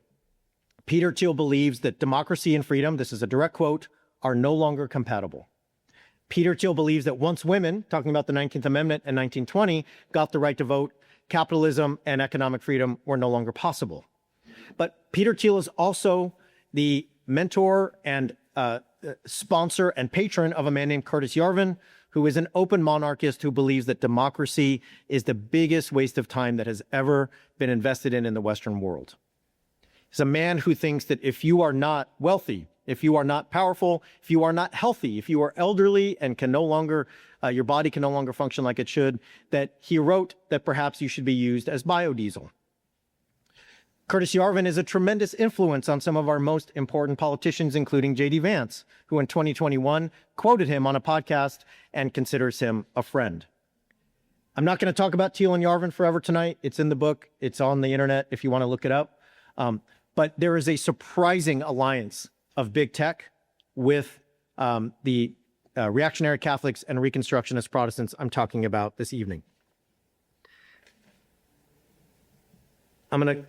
Peter Thiel believes that democracy and freedom, this is a direct quote, are no longer compatible. Peter Thiel believes that once women, talking about the 19th Amendment and 1920, got the right to vote, capitalism and economic freedom were no longer possible. But Peter Thiel is also the mentor and sponsor and patron of a man named Curtis Yarvin, who is an open monarchist who believes that democracy is the biggest waste of time that has ever been invested in the Western world. He's a man who thinks that if you are not wealthy, if you are not powerful, if you are not healthy, if you are elderly and can no longer, your body can no longer function like it should, that he wrote that perhaps you should be used as biodiesel. Curtis Yarvin is a tremendous influence on some of our most important politicians, including J.D. Vance, who in 2021 quoted him on a podcast and considers him a friend. I'm not going to talk about Thiel and Yarvin forever tonight. It's in the book. It's on the internet if you want to look it up. But there is a surprising alliance of big tech with the reactionary Catholics and Reconstructionist Protestants I'm talking about this evening. I'm going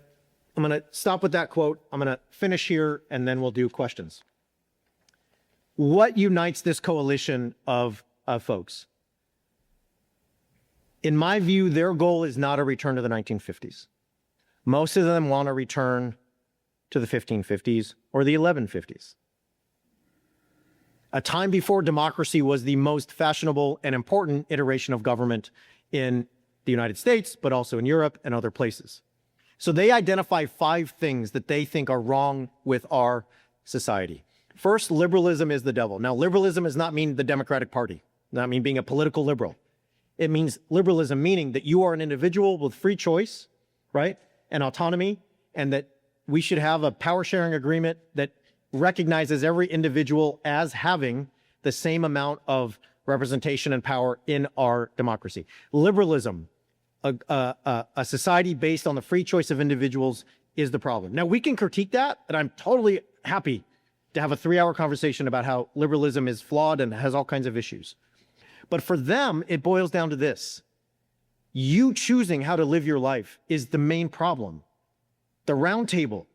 to stop with that quote. I'm going to finish here, and then we'll do questions. What unites this coalition of folks? In my view, their goal is not a return to the 1950s. Most of them want to return to the 1550s or the 1150s. A time before democracy was the most fashionable and important iteration of government in the United States, but also in Europe and other places. So they identify 5 things that they think are wrong with our society. First, liberalism is the devil. Now, liberalism does not mean the Democratic Party, does not mean being a political liberal. It means liberalism, meaning that you are an individual with free choice, right, and autonomy, and that we should have a power sharing agreement that recognizes every individual as having the same amount of representation and power in our democracy. Liberalism, a society based on the free choice of individuals, is the problem. Now, we can critique that, and I'm totally happy to have a 3-hour conversation about how liberalism is flawed and has all kinds of issues. But for them, it boils down to this. You choosing how to live your life is the main problem. The round table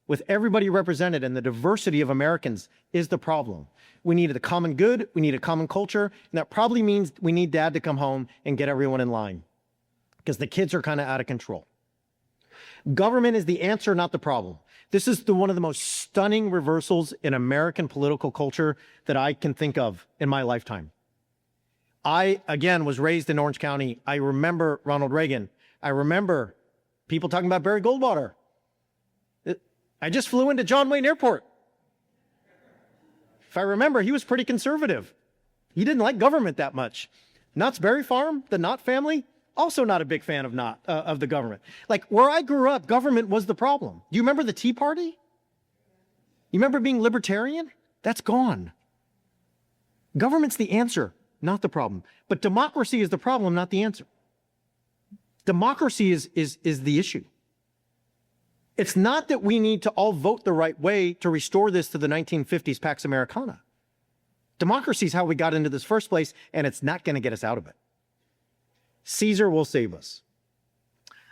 with everybody represented and the diversity of Americans is the problem. We need a common good, we need a common culture, and that probably means we need dad to come home and get everyone in line because the kids are kind of out of control. Government is the answer, not the problem. This is one of the most stunning reversals in American political culture that I can think of in my lifetime. I, again, was raised in Orange County. I remember Ronald Reagan. I remember people talking about Barry Goldwater. I just flew into John Wayne Airport. If I remember, he was pretty conservative. He didn't like government that much. Knott's Berry Farm, the Knott family, also not a big fan of the government. Like where I grew up, government was the problem. Do you remember the Tea Party? You remember being libertarian? That's gone. Government's the answer, not the problem. But democracy is the problem, not the answer. Democracy is the issue. It's not that we need to all vote the right way to restore this to the 1950s Pax Americana. Democracy is how we got into this first place, and it's not going to get us out of it. Caesar will save us.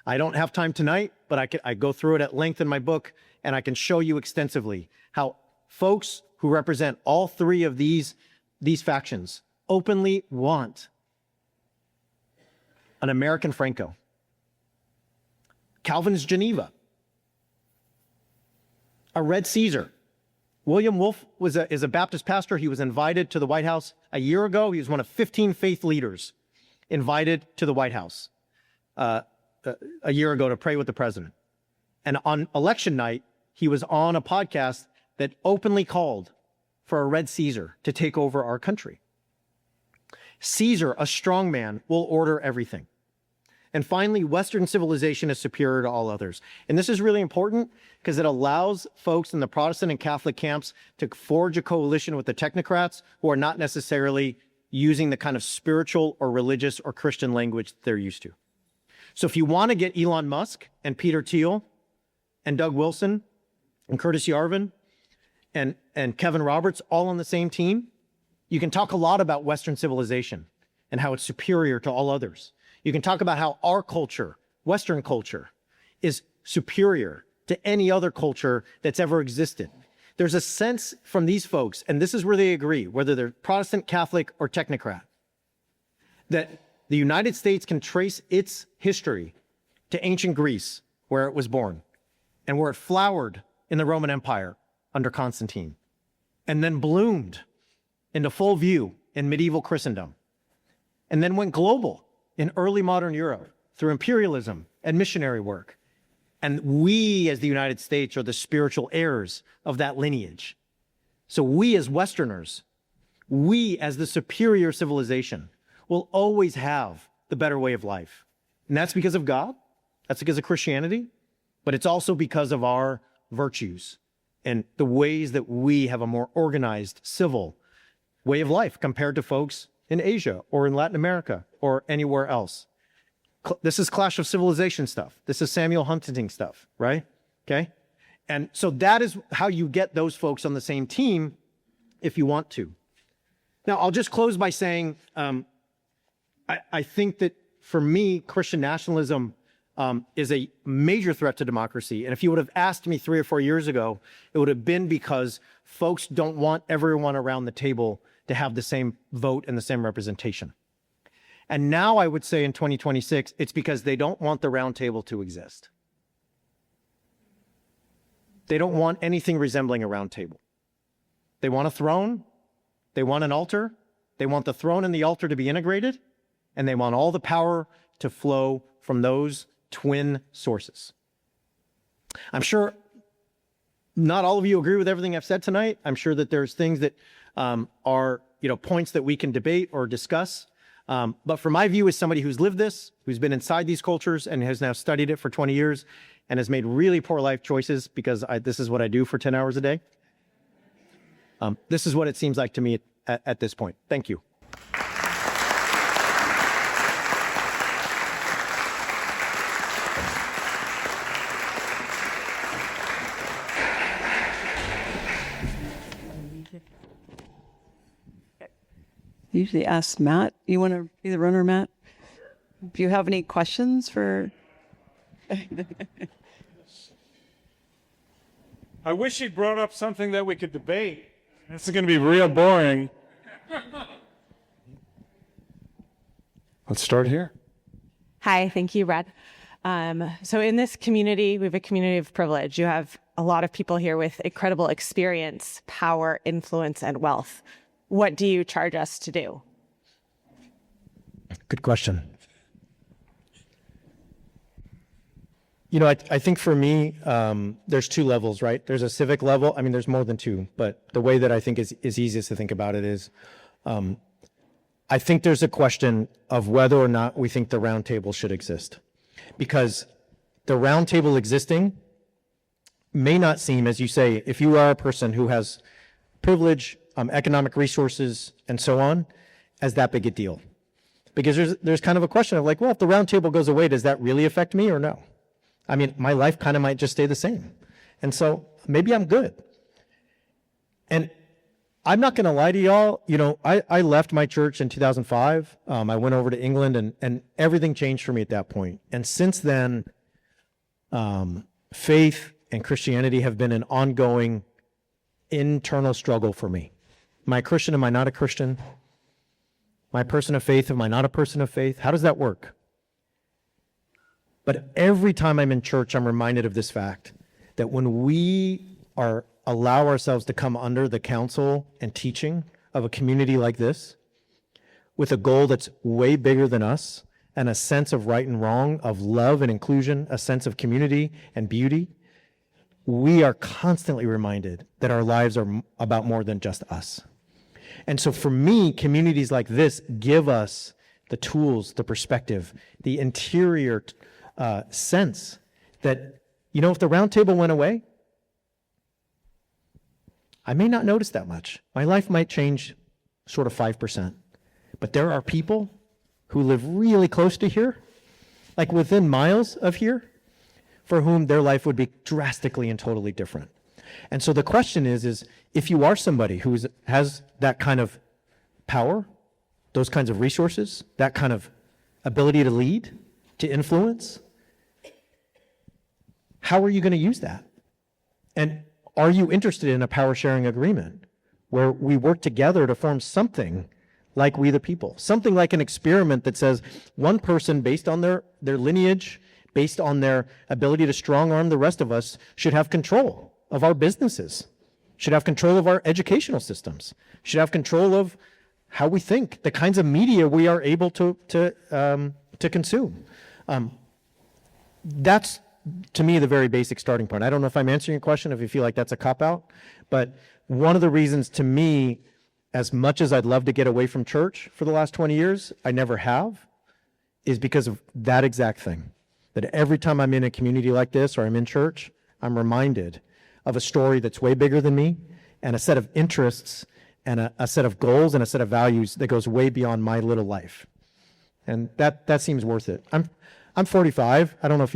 I don't have time tonight, but I go through it at length in my book, and I can show you extensively how folks who represent all three of these factions openly want an American Franco. Calvin's Geneva. A red Caesar. William Wolfe is a Baptist pastor. He was invited to the White House a year ago. He was one of 15 faith leaders invited to the White House a year ago to pray with the president. And on election night, he was on a podcast that openly called for a red Caesar to take over our country. Caesar, a strong man, will order everything. And finally, Western civilization is superior to all others. And this is really important because it allows folks in the Protestant and Catholic camps to forge a coalition with the technocrats who are not necessarily using the kind of spiritual or religious or Christian language they're used to. So if you want to get Elon Musk and Peter Thiel and Doug Wilson and Curtis Yarvin and Kevin Roberts all on the same team, you can talk a lot about Western civilization and how it's superior to all others. You can talk about how our culture, Western culture, is superior to any other culture that's ever existed. There's a sense from these folks, and this is where they agree, whether they're Protestant, Catholic, or technocrat, that the United States can trace its history to ancient Greece, where it was born, and where it flowered in the Roman Empire under Constantine, and then bloomed into full view in medieval Christendom, and then went global in early modern Europe through imperialism and missionary work. And we as the United States are the spiritual heirs of that lineage. So we as Westerners, we as the superior civilization will always have the better way of life. And that's because of God, that's because of Christianity, but it's also because of our virtues and the ways that we have a more organized civil way of life compared to folks in Asia or in Latin America or anywhere else. This is Clash of Civilization stuff. This is Samuel Huntington stuff, right? Okay. And so that is how you get those folks on the same team if you want to. Now, I'll just close by saying, I think that for me, Christian nationalism is a major threat to democracy. And if you would have asked me 3 or 4 years ago, it would have been because folks don't want everyone around the table to have the same vote and the same representation. And now I would say in 2026, it's because they don't want the round table to exist. They don't want anything resembling a round table. They want a throne, they want an altar, they want the throne and the altar to be integrated, and they want all the power to flow from those twin sources. I'm sure not all of you agree with everything I've said tonight. I'm sure that there's things that are points that we can debate or discuss. But from my view as somebody who's lived this, who's been inside these cultures and has now studied it for 20 years and has made really poor life choices because this is what I do for 10 hours a day. This is what it seems like to me at this point. Thank you. Usually ask Matt. You want to be the runner, Matt? Do you have any questions for? I wish he'd brought up something that we could debate. This is going to be real boring. Let's start here. Hi, thank you, Brad. So in this community, we have a community of privilege. You have a lot of people here with incredible experience, power, influence, and wealth. What do you charge us to do? Good question. You know, I think for me, there's two levels, right? There's a civic level. I mean, there's more than two, but the way that I think is easiest to think about it is, I think there's a question of whether or not we think the round table should exist. Because the round table existing may not seem, as you say, if you are a person who has privilege, economic resources, and so on, as that big a deal. Because there's kind of a question of like, well, if the round table goes away, does that really affect me or no? I mean, my life kind of might just stay the same. And so maybe I'm good. And I'm not going to lie to y'all. You know, I left my church in 2005. I went over to England and everything changed for me at that point. And since then, faith and Christianity have been an ongoing internal struggle for me. Am I a Christian? Am I not a Christian? Am I a person of faith? Am I not a person of faith? How does that work? But every time I'm in church, I'm reminded of this fact that when we allow ourselves to come under the counsel and teaching of a community like this, with a goal that's way bigger than us, and a sense of right and wrong, of love and inclusion, a sense of community and beauty, we are constantly reminded that our lives are about more than just us. And so for me, communities like this give us the tools, the perspective, the interior sense that, you know, if the round table went away, I may not notice that much. My life might change sort of 5%. But there are people who live really close to here, like within miles of here, for whom their life would be drastically and totally different. And so the question is if you are somebody who has that kind of power, those kinds of resources, that kind of ability to lead, to influence, how are you going to use that? And are you interested in a power sharing agreement where we work together to form something like We the People, something like an experiment that says one person based on their lineage, based on their ability to strong arm the rest of us, should have control of our businesses, should have control of our educational systems, should have control of how we think, the kinds of media we are able to consume. That's, to me, the very basic starting point. I don't know if I'm answering your question, if you feel like that's a cop-out, but one of the reasons, to me, as much as I'd love to get away from church for the last 20 years, I never have, is because of that exact thing. That every time I'm in a community like this or I'm in church, I'm reminded of a story that's way bigger than me and a set of interests and a set of goals and a set of values that goes way beyond my little life. And that seems worth it. I'm 45. I don't know if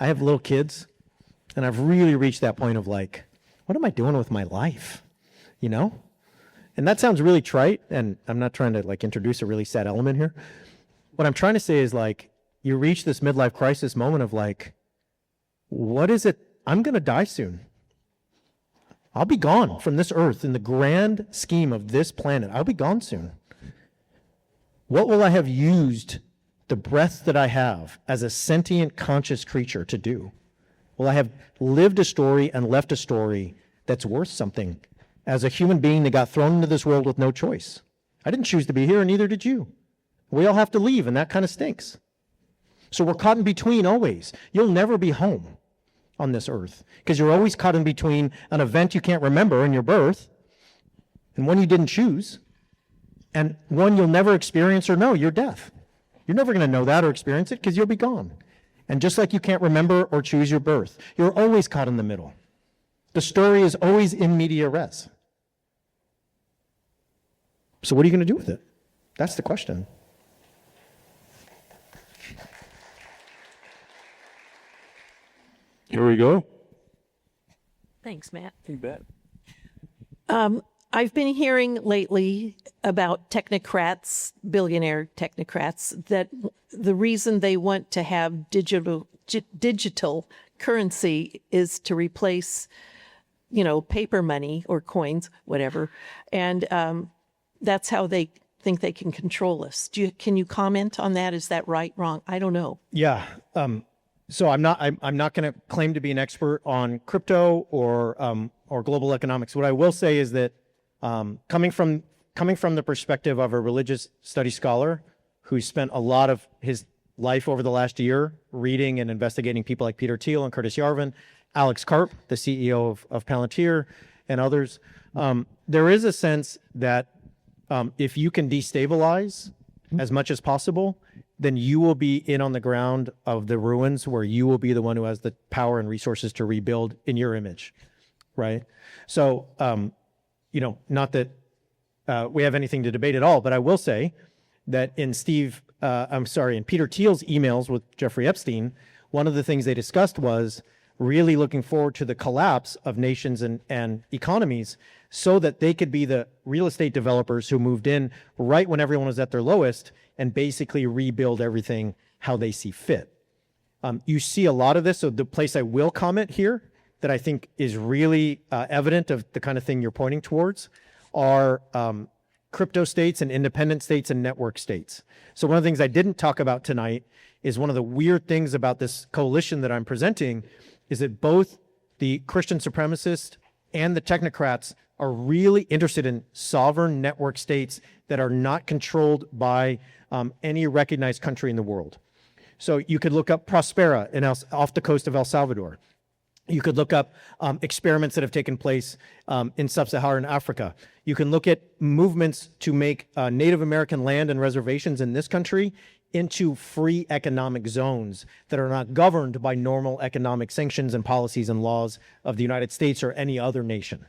I have little kids, and I've really reached that point of like, what am I doing with my life? You know? And that sounds really trite, and I'm not trying to like introduce a really sad element here. What I'm trying to say is like, you reach this midlife crisis moment of like, what is it? I'm going to die soon. I'll be gone from this earth in the grand scheme of this planet. I'll be gone soon. What will I have used the breath that I have as a sentient, conscious creature to do? Will I have lived a story and left a story that's worth something as a human being that got thrown into this world with no choice? I didn't choose to be here, and neither did you. We all have to leave, and that kind of stinks. So we're caught in between always. You'll never be home on this earth because you're always caught in between an event you can't remember in your birth and one you didn't choose, and one you'll never experience or know, your death. You're never going to know that or experience it because you'll be gone. And just like you can't remember or choose your birth, you're always caught in the middle. The story is always in media res. So what are you going to do with it? That's the question. Here we go. Thanks, Matt. You bet. I've been hearing lately about technocrats, billionaire technocrats, that the reason they want to have digital currency is to replace, paper money or coins, whatever, and that's how they think they can control us. Can you comment on that? Is that right, wrong? I don't know. Yeah. So I'm not going to claim to be an expert on crypto or global economics. What I will say is that coming from the perspective of a religious studies scholar who spent a lot of his life over the last year reading and investigating people like Peter Thiel and Curtis Yarvin, Alex Karp, the CEO of Palantir, and others, there is a sense that if you can destabilize as much as possible, then you will be in on the ground of the ruins where you will be the one who has the power and resources to rebuild in your image, right? So, not that we have anything to debate at all, but I will say that in Peter Thiel's emails with Jeffrey Epstein, one of the things they discussed was really looking forward to the collapse of nations and economies so that they could be the real estate developers who moved in right when everyone was at their lowest and basically rebuild everything how they see fit. You see a lot of this. So the place I will comment here that I think is really evident of the kind of thing you're pointing towards are crypto states and independent states and network states. So one of the things I didn't talk about tonight is one of the weird things about this coalition that I'm presenting is that both the Christian supremacists and the technocrats are really interested in sovereign network states that are not controlled by any recognized country in the world. So you could look up Prospera off the coast of El Salvador. You could look up experiments that have taken place in sub-Saharan Africa. You can look at movements to make Native American land and reservations in this country into free economic zones that are not governed by normal economic sanctions and policies and laws of the United States or any other nation,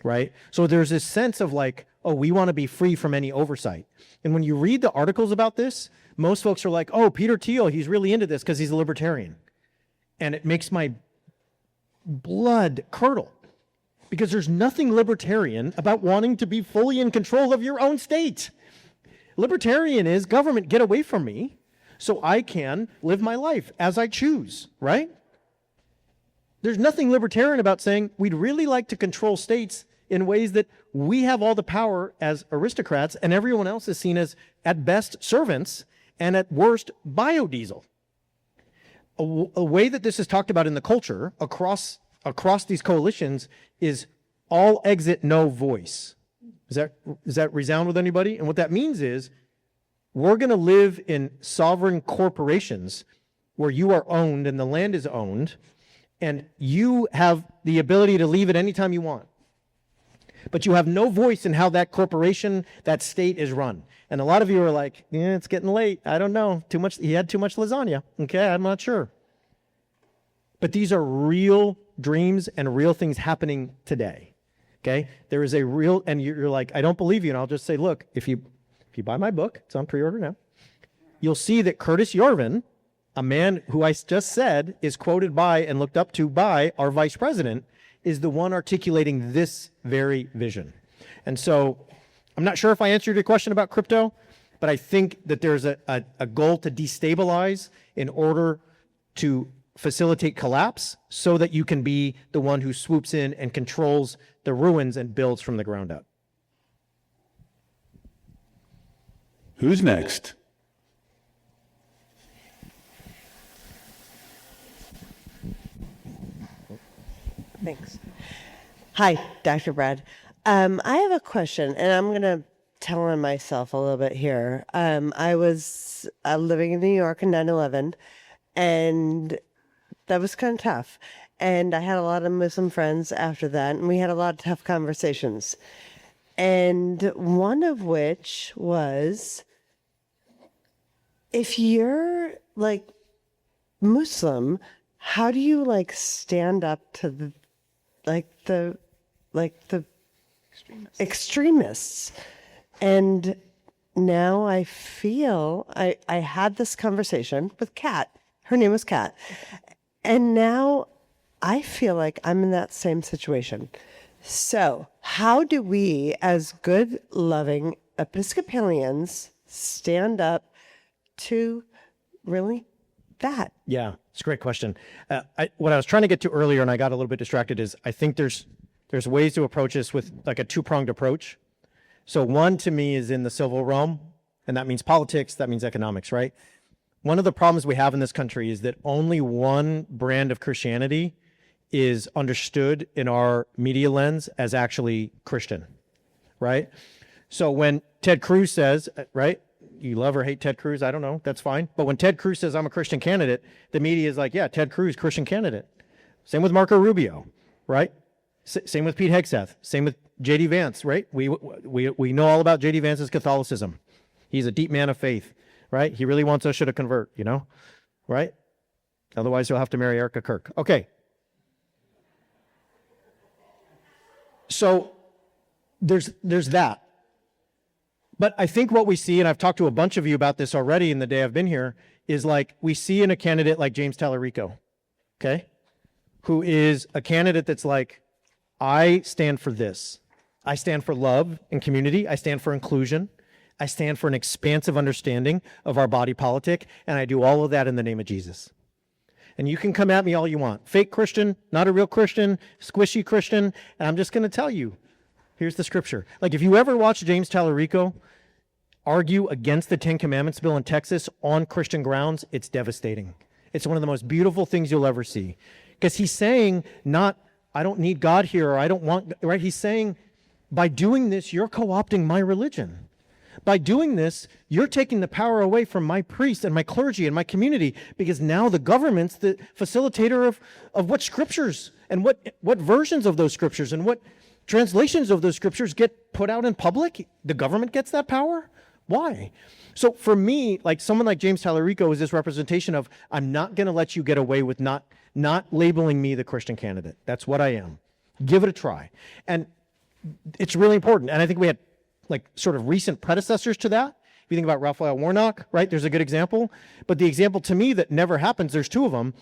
right? So there's this sense of like, oh, we want to be free from any oversight. And when you read the articles about this, most folks are like, oh, Peter Thiel, he's really into this because he's a libertarian. And it makes my blood curdle because there's nothing libertarian about wanting to be fully in control of your own state. Libertarian is government, get away from me so I can live my life as I choose, right? There's nothing libertarian about saying we'd really like to control states in ways that we have all the power as aristocrats and everyone else is seen as, at best, servants and at worst, biodiesel. A way that this is talked about in the culture across these coalitions is all exit, no voice. Does that resound with anybody? And what that means is we're going to live in sovereign corporations where you are owned and the land is owned, and you have the ability to leave at any time you want. But you have no voice in how that corporation, that state is run. And a lot of you are like, yeah, it's getting late. I don't know. He had too much lasagna. Okay, I'm not sure. But these are real dreams and real things happening today. Okay, there is a real, and you're like, I don't believe you. And I'll just say, look, if you buy my book, it's on pre-order now, you'll see that Curtis Yarvin, a man who I just said is quoted by and looked up to by our vice president, is the one articulating this very vision. And so I'm not sure if I answered your question about crypto, but I think that there's a goal to destabilize in order to facilitate collapse so that you can be the one who swoops in and controls the ruins and builds from the ground up. Who's next? Thanks. Hi, Dr. Brad. I have a question, and I'm going to tell on myself a little bit here. I was living in New York in 9/11, and that was kind of tough. And I had a lot of Muslim friends after that, and we had a lot of tough conversations. And one of which was, if you're like Muslim, how do you like stand up to the extremists And now I feel I had this conversation with Kat. Her name was Kat. And now I feel like I'm in that same situation. So, how do we, as good, loving Episcopalians, stand up to really that? Yeah, it's a great question. What I was trying to get to earlier, and I got a little bit distracted, is I think there's ways to approach this with like a two-pronged approach. So one to me is in the civil realm, and that means politics, that means economics, right? One of the problems we have in this country is that only one brand of Christianity is understood in our media lens as actually Christian, right? So when Ted Cruz says, right, you love or hate Ted Cruz, I don't know, that's fine. But when Ted Cruz says, I'm a Christian candidate, the media is like, yeah, Ted Cruz, Christian candidate. Same with Marco Rubio, right? Same with Pete Hegseth, same with J.D. Vance, right? We know all about J.D. Vance's Catholicism. He's a deep man of faith, right? He really wants us to convert, you know, right? Otherwise, he'll have to marry Erica Kirk. Okay. So there's that. But I think what we see, and I've talked to a bunch of you about this already in the day I've been here, is like we see in a candidate like James Tallarico, okay, who is a candidate that's like, I stand for this. I stand for love and community. I stand for inclusion. I stand for an expansive understanding of our body politic, and I do all of that in the name of Jesus. And you can come at me all you want. Fake Christian, not a real Christian, squishy Christian, and I'm just going to tell you, here's the scripture. Like if you ever watch James Tallarico argue against the 10 Commandments bill in Texas on Christian grounds, it's devastating. It's one of the most beautiful things you'll ever see. Because he's saying not, I don't need God here, or I don't want, right? He's saying, by doing this, you're co-opting my religion. By doing this, you're taking the power away from my priests and my clergy and my community, because now the government's the facilitator of what scriptures and what versions of those scriptures and what translations of those scriptures get put out in public. The government gets that power. Why? So for me, like someone like James Tallarico is this representation of, I'm not going to let you get away with not labeling me the Christian candidate. That's what I am. Give it a try. And it's really important. And I think we had like sort of recent predecessors to that. If you think about Raphael Warnock, right? There's a good example. But the example to me that never happens, there's two of them,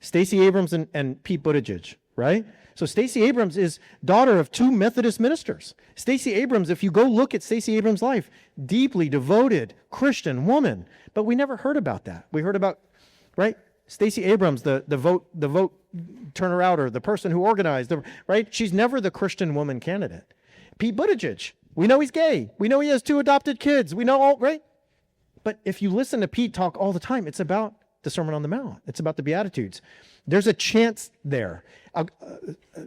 Stacey Abrams and Pete Buttigieg, right? So Stacey Abrams is daughter of two Methodist ministers. Stacey Abrams, if you go look at Stacey Abrams' life, deeply devoted Christian woman. But we never heard about that. We heard about, right? Stacey Abrams, the vote turner outer, the person who organized, right? She's never the Christian woman candidate. Pete Buttigieg, we know he's gay. We know he has 2 adopted kids. We know all, right? But if you listen to Pete talk all the time, it's about the Sermon on the Mount. It's about the Beatitudes. There's a chance there.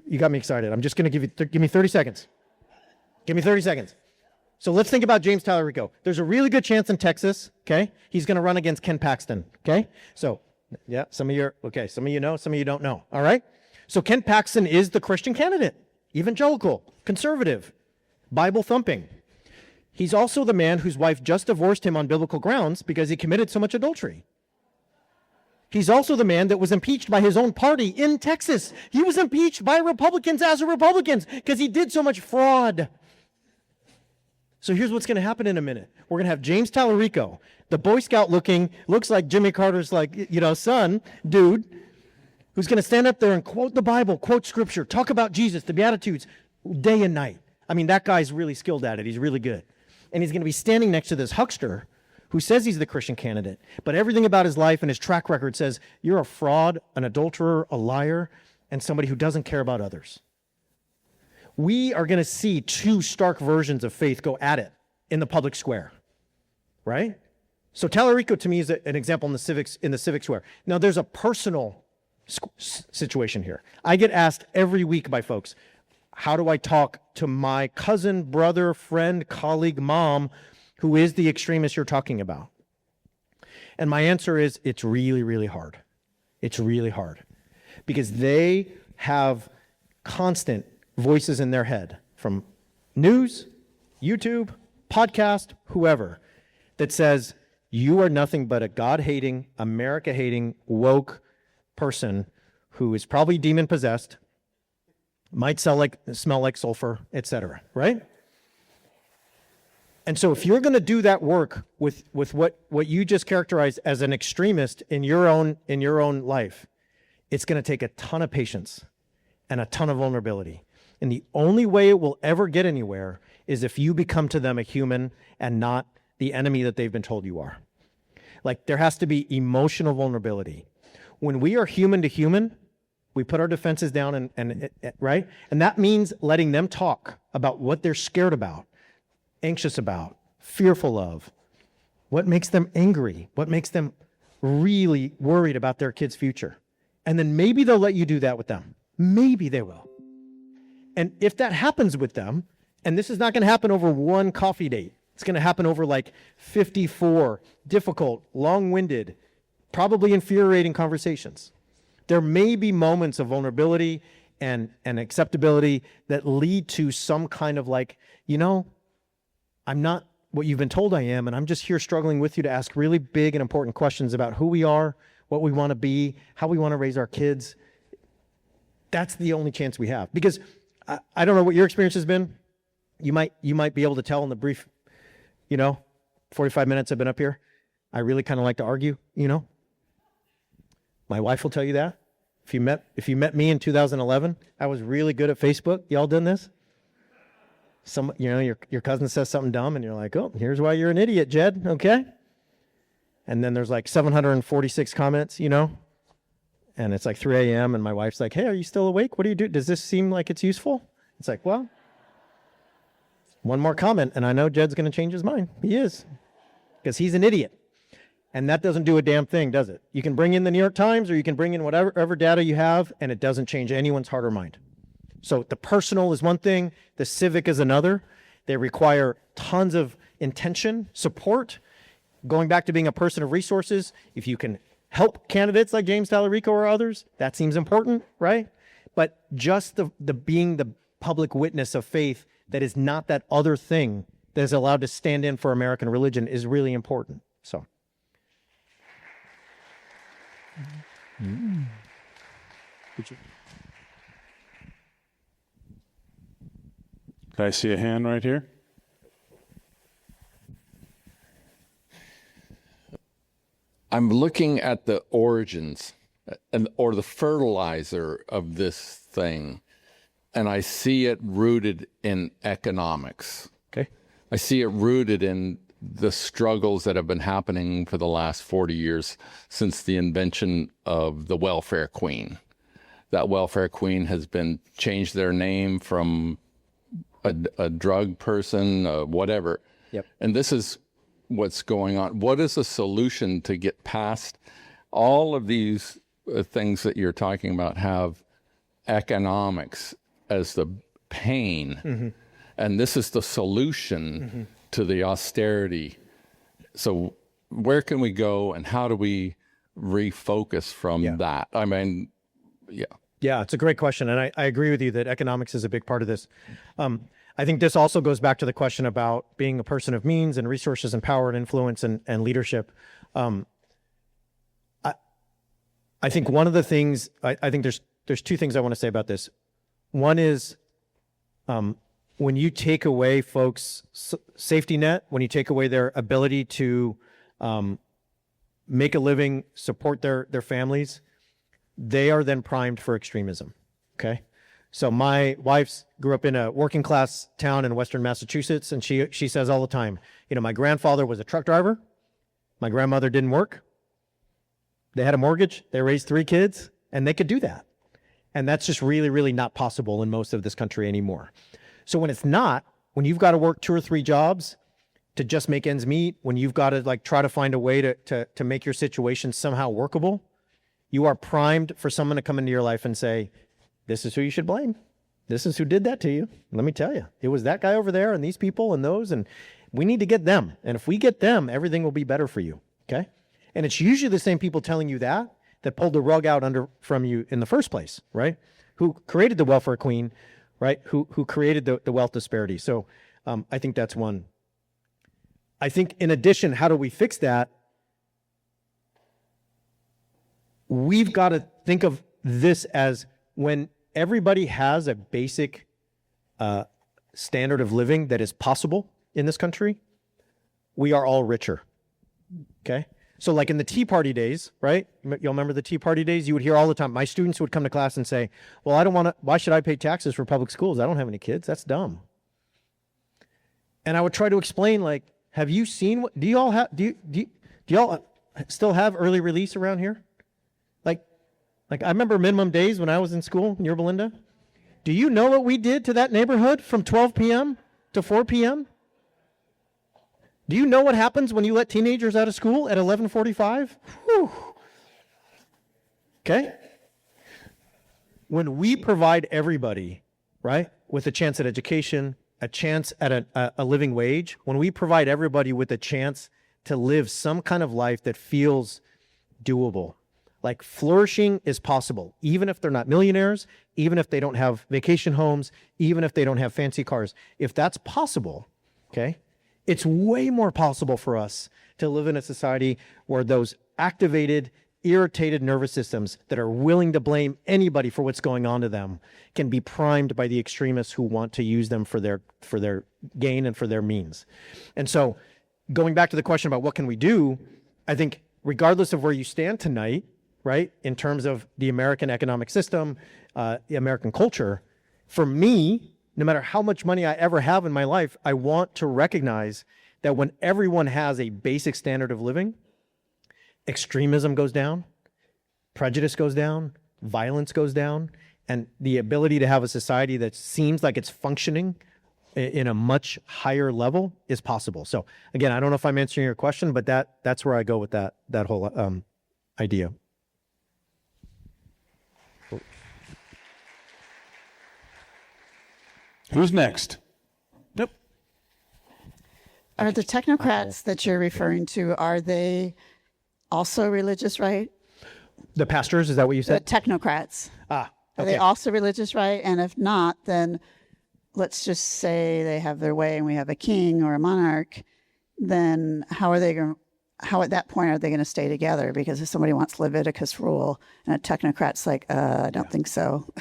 You got me excited. I'm just going to give me 30 seconds. Give me 30 seconds. So let's think about James Tallarico. There's a really good chance in Texas, okay? He's going to run against Ken Paxton, okay? So, yeah, some of you know, some of you don't know, all right? So Ken Paxton is the Christian candidate, evangelical, conservative, Bible thumping. He's also the man whose wife just divorced him on biblical grounds because he committed so much adultery. He's also the man that was impeached by his own party in Texas. He was impeached by Republicans as Republicans because he did so much fraud. So here's what's going to happen in a minute. We're going to have James Tallarico, the Boy Scout looking, looks like Jimmy Carter's son, dude, who's going to stand up there and quote the Bible, quote scripture, talk about Jesus, the Beatitudes, day and night. I mean, that guy's really skilled at it. He's really good. And he's going to be standing next to this huckster who says he's the Christian candidate, but everything about his life and his track record says you're a fraud, an adulterer, a liar, and somebody who doesn't care about others. We are going to see 2 stark versions of faith go at it in the public square, right? So Tallarico to me is an example in the civic square. Now there's a personal situation here. I get asked every week by folks, how do I talk to my cousin, brother, friend, colleague, mom, who is the extremist you're talking about? And my answer is, it's really, really hard. It's really hard because they have constant voices in their head from news, YouTube, podcast, whoever, that says, you are nothing but a God-hating, America-hating, woke person who is probably demon-possessed, might smell like sulfur, etc., right? And so if you're going to do that work with what you just characterized as an extremist in your own life, it's going to take a ton of patience and a ton of vulnerability. And the only way it will ever get anywhere is if you become to them a human and not the enemy that they've been told you are. Like, there has to be emotional vulnerability. When we are human to human, we put our defenses down right? And that means letting them talk about what they're scared about, anxious about, fearful of, what makes them angry, what makes them really worried about their kid's future. And then maybe they'll let you do that with them. Maybe they will. And if that happens with them, and this is not going to happen over one coffee date, it's going to happen over like 54 difficult, long-winded, probably infuriating conversations. There may be moments of vulnerability and acceptability that lead to some kind of like, I'm not what you've been told I am, and I'm just here struggling with you to ask really big and important questions about who we are, what we want to be, how we want to raise our kids. That's the only chance we have. Because I don't know what your experience has been. You might be able to tell in the brief, 45 minutes I've been up here. I really kind of like to argue, My wife will tell you that. If you met me in 2011, I was really good at Facebook. Y'all done this? Your cousin says something dumb and you're like, oh, here's why you're an idiot, Jed. Okay. And then there's like 746 comments, and it's like 3 a.m. and my wife's like, hey, are you still awake? What do you do? Does this seem like it's useful? It's like, well, one more comment and I know Jed's going to change his mind. He is, because he's an idiot. And that doesn't do a damn thing, does it? You can bring in the New York Times or you can bring in whatever data you have, and it doesn't change anyone's heart or mind. So the personal is one thing, the civic is another. They require tons of intention, support. Going back to being a person of resources, if you can help candidates like James Tallarico or others, that seems important, right? But just the being the public witness of faith that is not that other thing that is allowed to stand in for American religion is really important. So. I see a hand right here. I'm looking at the origins or the fertilizer of this thing, and I see it rooted in economics. Okay. I see it rooted in the struggles that have been happening for the last 40 years since the invention of the welfare queen. That welfare queen has been changed their name from a drug person, whatever. Yep. And this is what's going on. What is the solution to get past all of these things that you're talking about? Have economics as the pain, and this is the solution to the austerity. So where can we go, and how do we refocus from that? I mean, Yeah, it's a great question. And I agree with you that economics is a big part of this. I think this also goes back to the question about being a person of means and resources and power and influence and leadership. I think one of the things, I think there's two things I want to say about this. One is when you take away folks' safety net, when you take away their ability to make a living, support their families, they are then primed for extremism, okay? So my wife's grew up in a working class town in Western Massachusetts, and she says all the time, my grandfather was a truck driver, my grandmother didn't work, they had a mortgage, they raised 3 kids, and they could do that. And that's just really, really not possible in most of this country anymore. So when it's not, when you've got to work 2 or 3 jobs to just make ends meet, when you've got to like try to find a way to make your situation somehow workable, you are primed for someone to come into your life and say, this is who you should blame. This is who did that to you. Let me tell you, it was that guy over there and these people and those, and we need to get them. And if we get them, everything will be better for you, okay? And it's usually the same people telling you that pulled the rug out from you in the first place, right? Who created the welfare queen, right? Who created the wealth disparity. So I think that's one. I think in addition, how do we fix that? We've got to think of this as when everybody has a basic standard of living that is possible in this country, we are all richer. Okay? So like in the Tea Party days, right? You'll remember the Tea Party days? You would hear all the time, my students would come to class and say, well, I don't want to, why should I pay taxes for public schools? I don't have any kids. That's dumb. And I would try to explain, like, have you seen what, do y'all still have early release around here? Like I remember minimum days when I was in school in Yorba Linda. Do you know what we did to that neighborhood from 12 p.m. to 4 p.m.? Do you know what happens when you let teenagers out of school at 11:45? Whew. Okay? When we provide everybody, right, with a chance at education, a chance at a living wage, when we provide everybody with a chance to live some kind of life that feels doable, like flourishing is possible, even if they're not millionaires, even if they don't have vacation homes, even if they don't have fancy cars. If that's possible, okay, it's way more possible for us to live in a society where those activated, irritated nervous systems that are willing to blame anybody for what's going on to them can be primed by the extremists who want to use them for their gain and for their means. And so going back to the question about what can we do, I think regardless of where you stand tonight, right, in terms of the American economic system, the American culture, for me, no matter how much money I ever have in my life, I want to recognize that when everyone has a basic standard of living, extremism goes down, prejudice goes down, violence goes down, and the ability to have a society that seems like it's functioning in a much higher level is possible. So again, I don't know if I'm answering your question, but that's where I go with that whole idea. Who's next? Nope. Are the technocrats that you're referring to, are they also religious, right? The pastors, is that what you The said? technocrats. Ah, Are okay. they also religious, right? And if not, then let's just say they have their way and we have a king or a monarch, then how at that point are they going to stay together? Because if somebody wants Leviticus rule and a technocrat's like, I don't think so.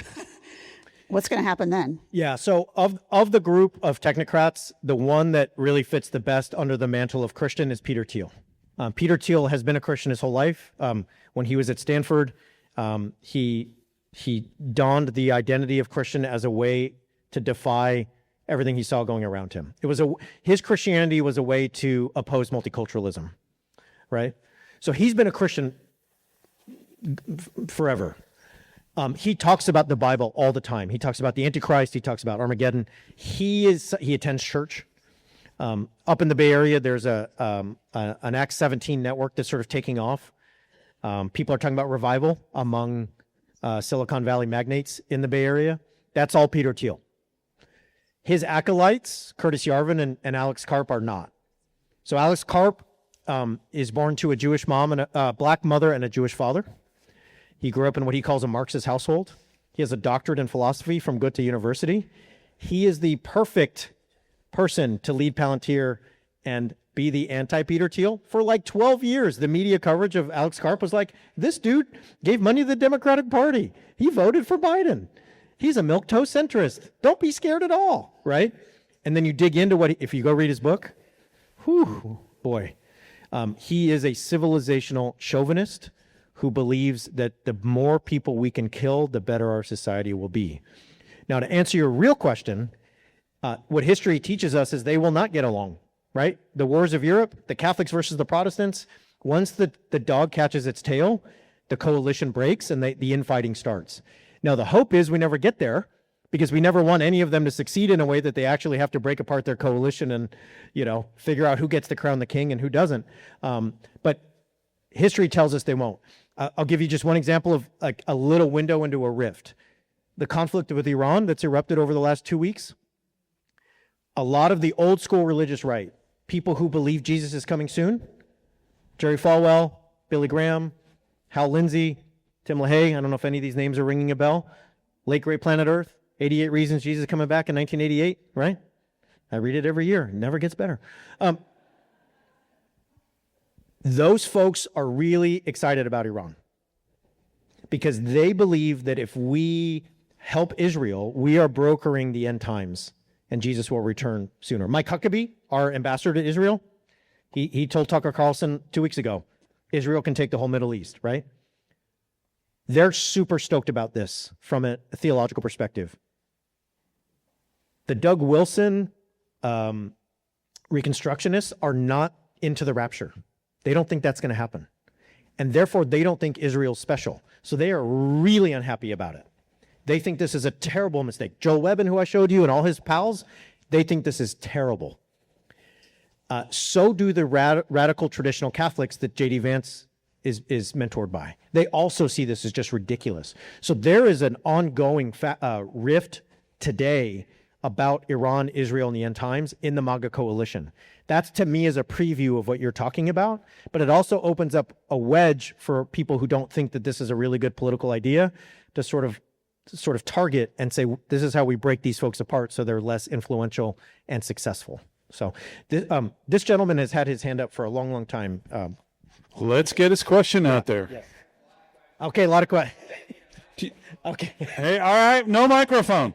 What's going to happen then? Yeah, so of the group of technocrats, the one that really fits the best under the mantle of Christian is Peter Thiel. Peter Thiel has been a Christian his whole life. When he was at Stanford, he donned the identity of Christian as a way to defy everything he saw going around him. His Christianity was a way to oppose multiculturalism, right? So he's been a Christian forever. He talks about the Bible all the time. He talks about the Antichrist. He talks about Armageddon. He attends church. Up in the Bay Area, there's an Acts 17 network that's sort of taking off. People are talking about revival among Silicon Valley magnates in the Bay Area. That's all Peter Thiel. His acolytes, Curtis Yarvin and Alex Karp, are not. So Alex Karp is born to a Jewish mom and a black mother and a Jewish father. He grew up in what he calls a Marxist household. He has a doctorate in philosophy from Goethe University. He is the perfect person to lead Palantir and be the anti-Peter Thiel. For like 12 years, the media coverage of Alex Karp was like, this dude gave money to the Democratic Party. He voted for Biden. He's a milquetoast centrist. Don't be scared at all, right? And then you dig into if you go read his book, whew, boy. He is a civilizational chauvinist who believes that the more people we can kill, the better our society will be. Now, to answer your real question, what history teaches us is they will not get along, right? The wars of Europe, the Catholics versus the Protestants, once the dog catches its tail, the coalition breaks and the infighting starts. Now, the hope is we never get there because we never want any of them to succeed in a way that they actually have to break apart their coalition and, figure out who gets to crown the king and who doesn't. But history tells us they won't. I'll give you just one example of like a little window into a rift. The conflict with Iran that's erupted over the last 2 weeks. A lot of the old school religious right, people who believe Jesus is coming soon, Jerry Falwell, Billy Graham, Hal Lindsey, Tim LaHaye, I don't know if any of these names are ringing a bell. Late Great Planet Earth, 88 Reasons Jesus is Coming Back in 1988, right? I read it every year. It never gets better. Those folks are really excited about Iran because they believe that if we help Israel, we are brokering the end times and Jesus will return sooner. Mike Huckabee, our ambassador to Israel, He told Tucker Carlson 2 weeks ago, Israel can take the whole Middle East, right? They're super stoked about this from a theological perspective. The Doug Wilson Reconstructionists are not into the rapture. They don't think that's going to happen. And therefore, they don't think Israel's special. So they are really unhappy about it. They think this is a terrible mistake. Joel Webbin, who I showed you, and all his pals, they think this is terrible. So do the radical traditional Catholics that J.D. Vance is mentored by. They also see this as just ridiculous. So there is an ongoing rift today about Iran, Israel, and the end times in the MAGA coalition. That's, to me, is a preview of what you're talking about, but it also opens up a wedge for people who don't think that this is a really good political idea to sort of target and say, this is how we break these folks apart so they're less influential and successful. So this gentleman has had his hand up for a long, long time. Let's get his question out there. Yes. Okay, a lot of questions. Okay. Hey, all right, no microphone.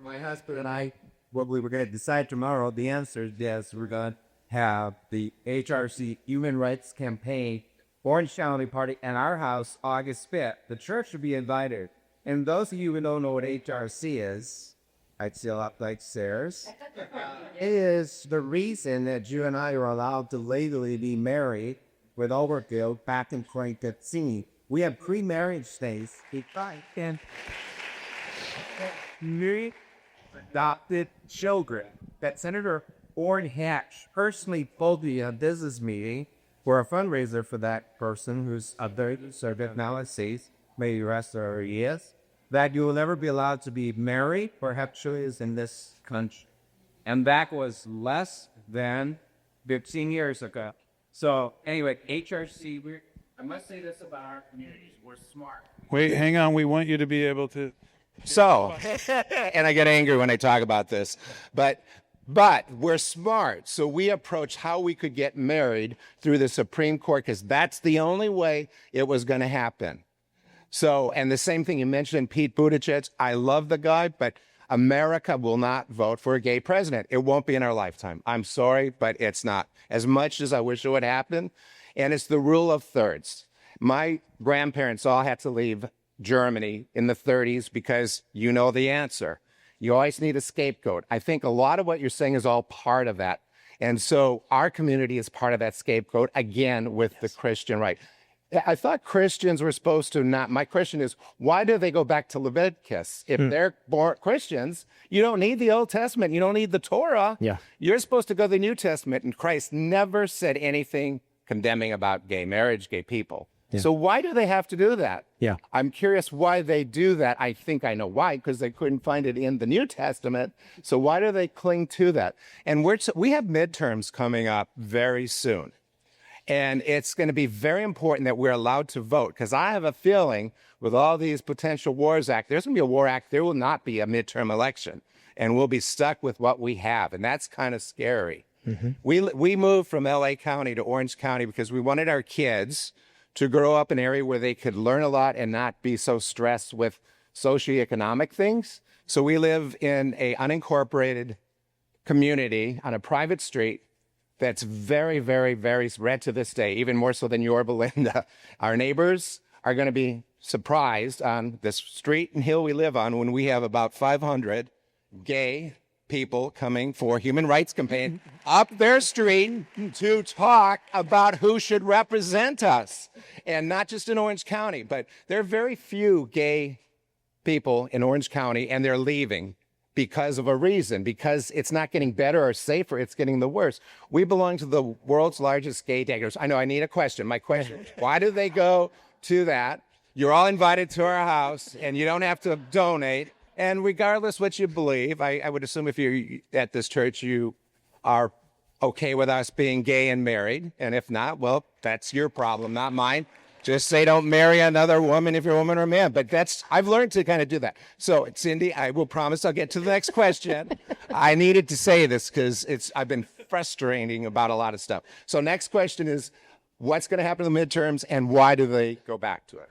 My husband and I, what we were going to decide tomorrow, the answer is yes, we're going to have the HRC Human Rights Campaign Orange County Party at our house August 5th. The church will be invited. And those of you who don't know what HRC is, I'd still up like stairs. It is the reason that you and I are allowed to legally be married with overkill back in 2015. We have pre-marriage stays. And adopted children that Senator Orrin Hatch personally told me at a business meeting for a fundraiser for that person who's a very conservative now it says, may the rest of years, that you will never be allowed to be married or have children in this country. And that was less than 15 years ago. So anyway, HRC, I must say this about our communities, we're smart. Wait, hang on. We want you to be able to. So, and I get angry when I talk about this, but we're smart. So we approached how we could get married through the Supreme Court because that's the only way it was going to happen. So, and the same thing you mentioned, Pete Buttigieg, I love the guy, but America will not vote for a gay president. It won't be in our lifetime. I'm sorry, but it's not. As much as I wish it would happen, and it's the rule of thirds. My grandparents all had to leave Germany in the 30s because you know the answer. You always need a scapegoat. I think a lot of what you're saying is all part of that. And so our community is part of that scapegoat, again, with the Christian right. I thought Christians were supposed to not. My question is, why do they go back to Leviticus? If they're born Christians, you don't need the Old Testament. You don't need the Torah. Yeah. You're supposed to go to the New Testament, and Christ never said anything condemning about gay marriage, gay people. Yeah. So why do they have to do that? Yeah. I'm curious why they do that. I think I know why, because they couldn't find it in the New Testament. So why do they cling to that? And we have midterms coming up very soon. And it's going to be very important that we're allowed to vote, because I have a feeling with all these potential wars act, there's going to be a war act, there will not be a midterm election. And we'll be stuck with what we have. And that's kind of scary. Mm-hmm. We moved from LA County to Orange County because we wanted our kids to grow up in an area where they could learn a lot and not be so stressed with socioeconomic things. So we live in an unincorporated community on a private street that's very, very, very red to this day, even more so than Yorba Linda. Our neighbors are going to be surprised on this street and hill we live on when we have about 500 gay people coming for human rights campaign up their street to talk about who should represent us. And not just in Orange County, but there are very few gay people in Orange County, and they're leaving because of a reason, because it's not getting better or safer, it's getting the worse. We belong to the world's largest gay daggers. I know, I need a question. My question, why do they go to that? You're all invited to our house, and you don't have to donate. And regardless what you believe, I would assume if you're at this church, you are okay with us being gay and married. And if not, well, that's your problem, not mine. Just say don't marry another woman if you're a woman or a man. But I've learned to kind of do that. So, Cindy, I will promise I'll get to the next question. I needed to say this because I've been frustrating about a lot of stuff. So next question is, what's going to happen in the midterms and why do they go back to it?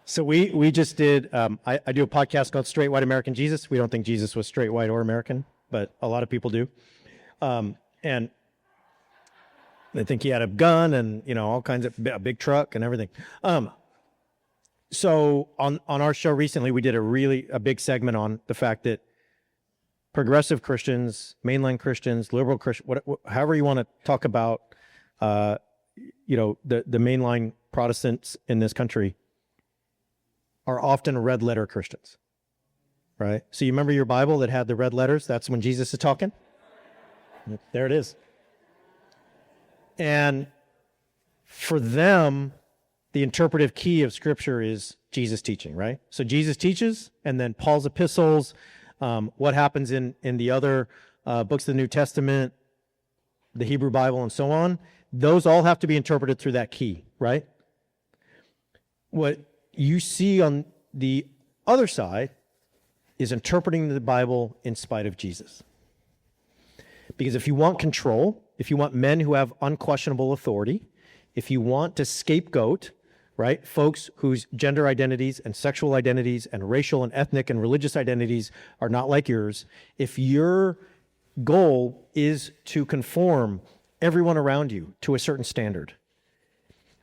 So we just did, I do a podcast called Straight White American Jesus. We don't think Jesus was straight, white, or American, but a lot of people do. And they think he had a gun and, all kinds of, a big truck and everything. So on our show recently, we did a big segment on the fact that progressive Christians, mainline Christians, liberal Christians, however you want to talk about, the mainline Protestants in this country are often red letter Christians, right? So you remember your Bible that had the red letters? That's when Jesus is talking. There it is. And for them, the interpretive key of Scripture is Jesus teaching, right? So Jesus teaches, and then Paul's epistles, what happens in the other books of the New Testament, the Hebrew Bible, and so on, those all have to be interpreted through that key, right? What you see on the other side is interpreting the Bible in spite of Jesus. Because if you want control, if you want men who have unquestionable authority, if you want to scapegoat, right, folks whose gender identities and sexual identities and racial and ethnic and religious identities are not like yours, if your goal is to conform everyone around you to a certain standard,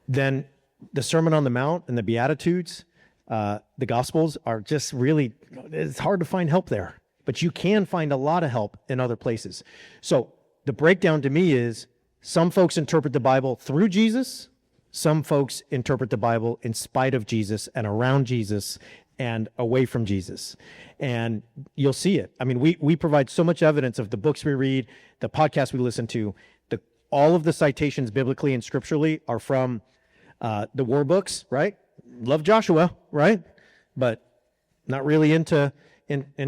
then the Sermon on the Mount and the Beatitudes, the Gospels are just really, it's hard to find help there, but you can find a lot of help in other places. So the breakdown to me is some folks interpret the Bible through Jesus, some folks interpret the Bible in spite of Jesus and around Jesus and away from Jesus. And you'll see it. I mean, we provide so much evidence of the books we read, the podcasts we listen to, all of the citations biblically and scripturally are from the war books, right? Love Joshua, right? But not really into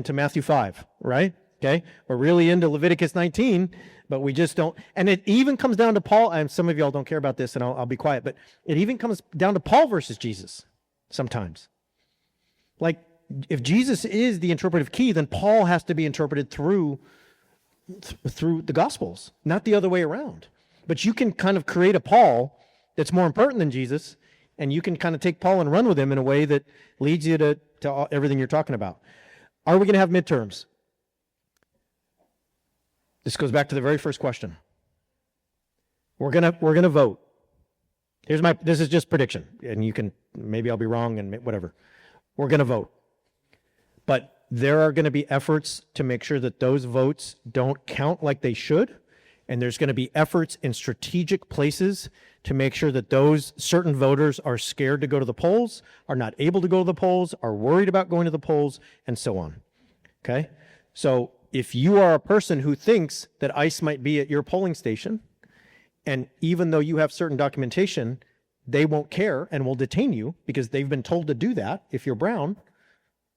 Matthew 5, right? Okay? We're really into Leviticus 19, but we just don't. And it even comes down to Paul, and some of y'all don't care about this, and I'll be quiet, but it even comes down to Paul versus Jesus sometimes. Like, if Jesus is the interpretive key, then Paul has to be interpreted through the Gospels, not the other way around. But you can kind of create a Paul that's more important than Jesus, and you can kind of take Paul and run with him in a way that leads you to everything you're talking about. Are we going to have midterms? This goes back to the very first question. We're gonna vote. This is just prediction, and you can, maybe I'll be wrong and whatever. We're gonna vote. But there are going to be efforts to make sure that those votes don't count like they should. And there's going to be efforts in strategic places to make sure that those certain voters are scared to go to the polls, are not able to go to the polls, are worried about going to the polls, and so on. Okay? So if you are a person who thinks that ICE might be at your polling station, and even though you have certain documentation, they won't care and will detain you because they've been told to do that if you're brown,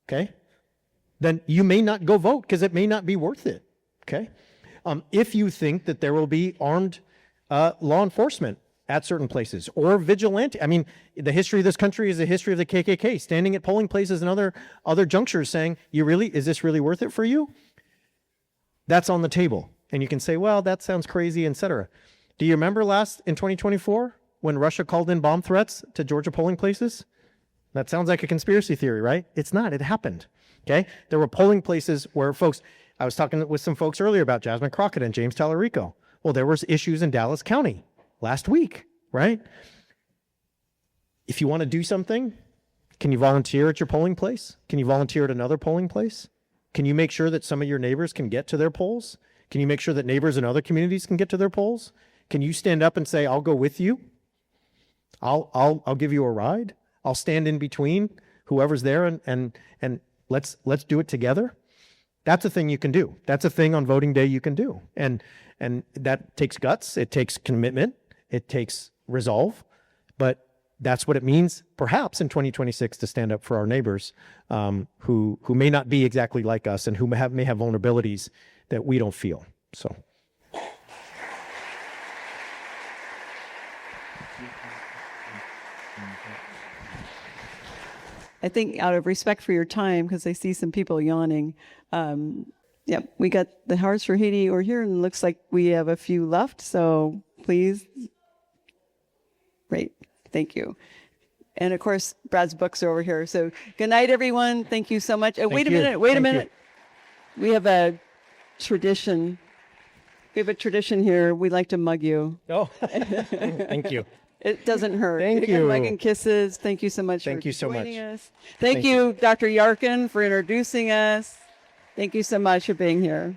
okay? Then you may not go vote because it may not be worth it, okay? If you think that there will be armed law enforcement at certain places or vigilante. I mean, the history of this country is the history of the KKK, standing at polling places and other junctures saying, is this really worth it for you? That's on the table. And you can say, well, that sounds crazy, etc. Do you remember in 2024 when Russia called in bomb threats to Georgia polling places? That sounds like a conspiracy theory, right? It's not. It happened. Okay? There were polling places where folks, I was talking with some folks earlier about Jasmine Crockett and James Tallarico. Well, there was issues in Dallas County last week, right? If you want to do something, can you volunteer at your polling place? Can you volunteer at another polling place? Can you make sure that some of your neighbors can get to their polls? Can you make sure that neighbors in other communities can get to their polls? Can you stand up and say, I'll go with you? I'll give you a ride. I'll stand in between whoever's there and let's do it together. That's a thing you can do. That's a thing on voting day you can do. And that takes guts. It takes commitment. It takes resolve. But that's what it means, perhaps in 2026, to stand up for our neighbors who may not be exactly like us and who may have vulnerabilities that we don't feel. So. I think out of respect for your time, because I see some people yawning, we got the Hearts for Haiti over here, and it looks like we have a few left, so please. Great, thank you. And of course, Brad's books are over here. So good night, everyone. Thank you so much. Wait a you. minute. Wait a Thank you. minute. We have a tradition. We have a tradition here. We like to mug you. Oh, thank you. It doesn't hurt. Thank You get you. mug and kisses. Thank you so much Thank for you so joining much. us. Thank you, Dr. Yarkin, for introducing us. Thank you so much for being here.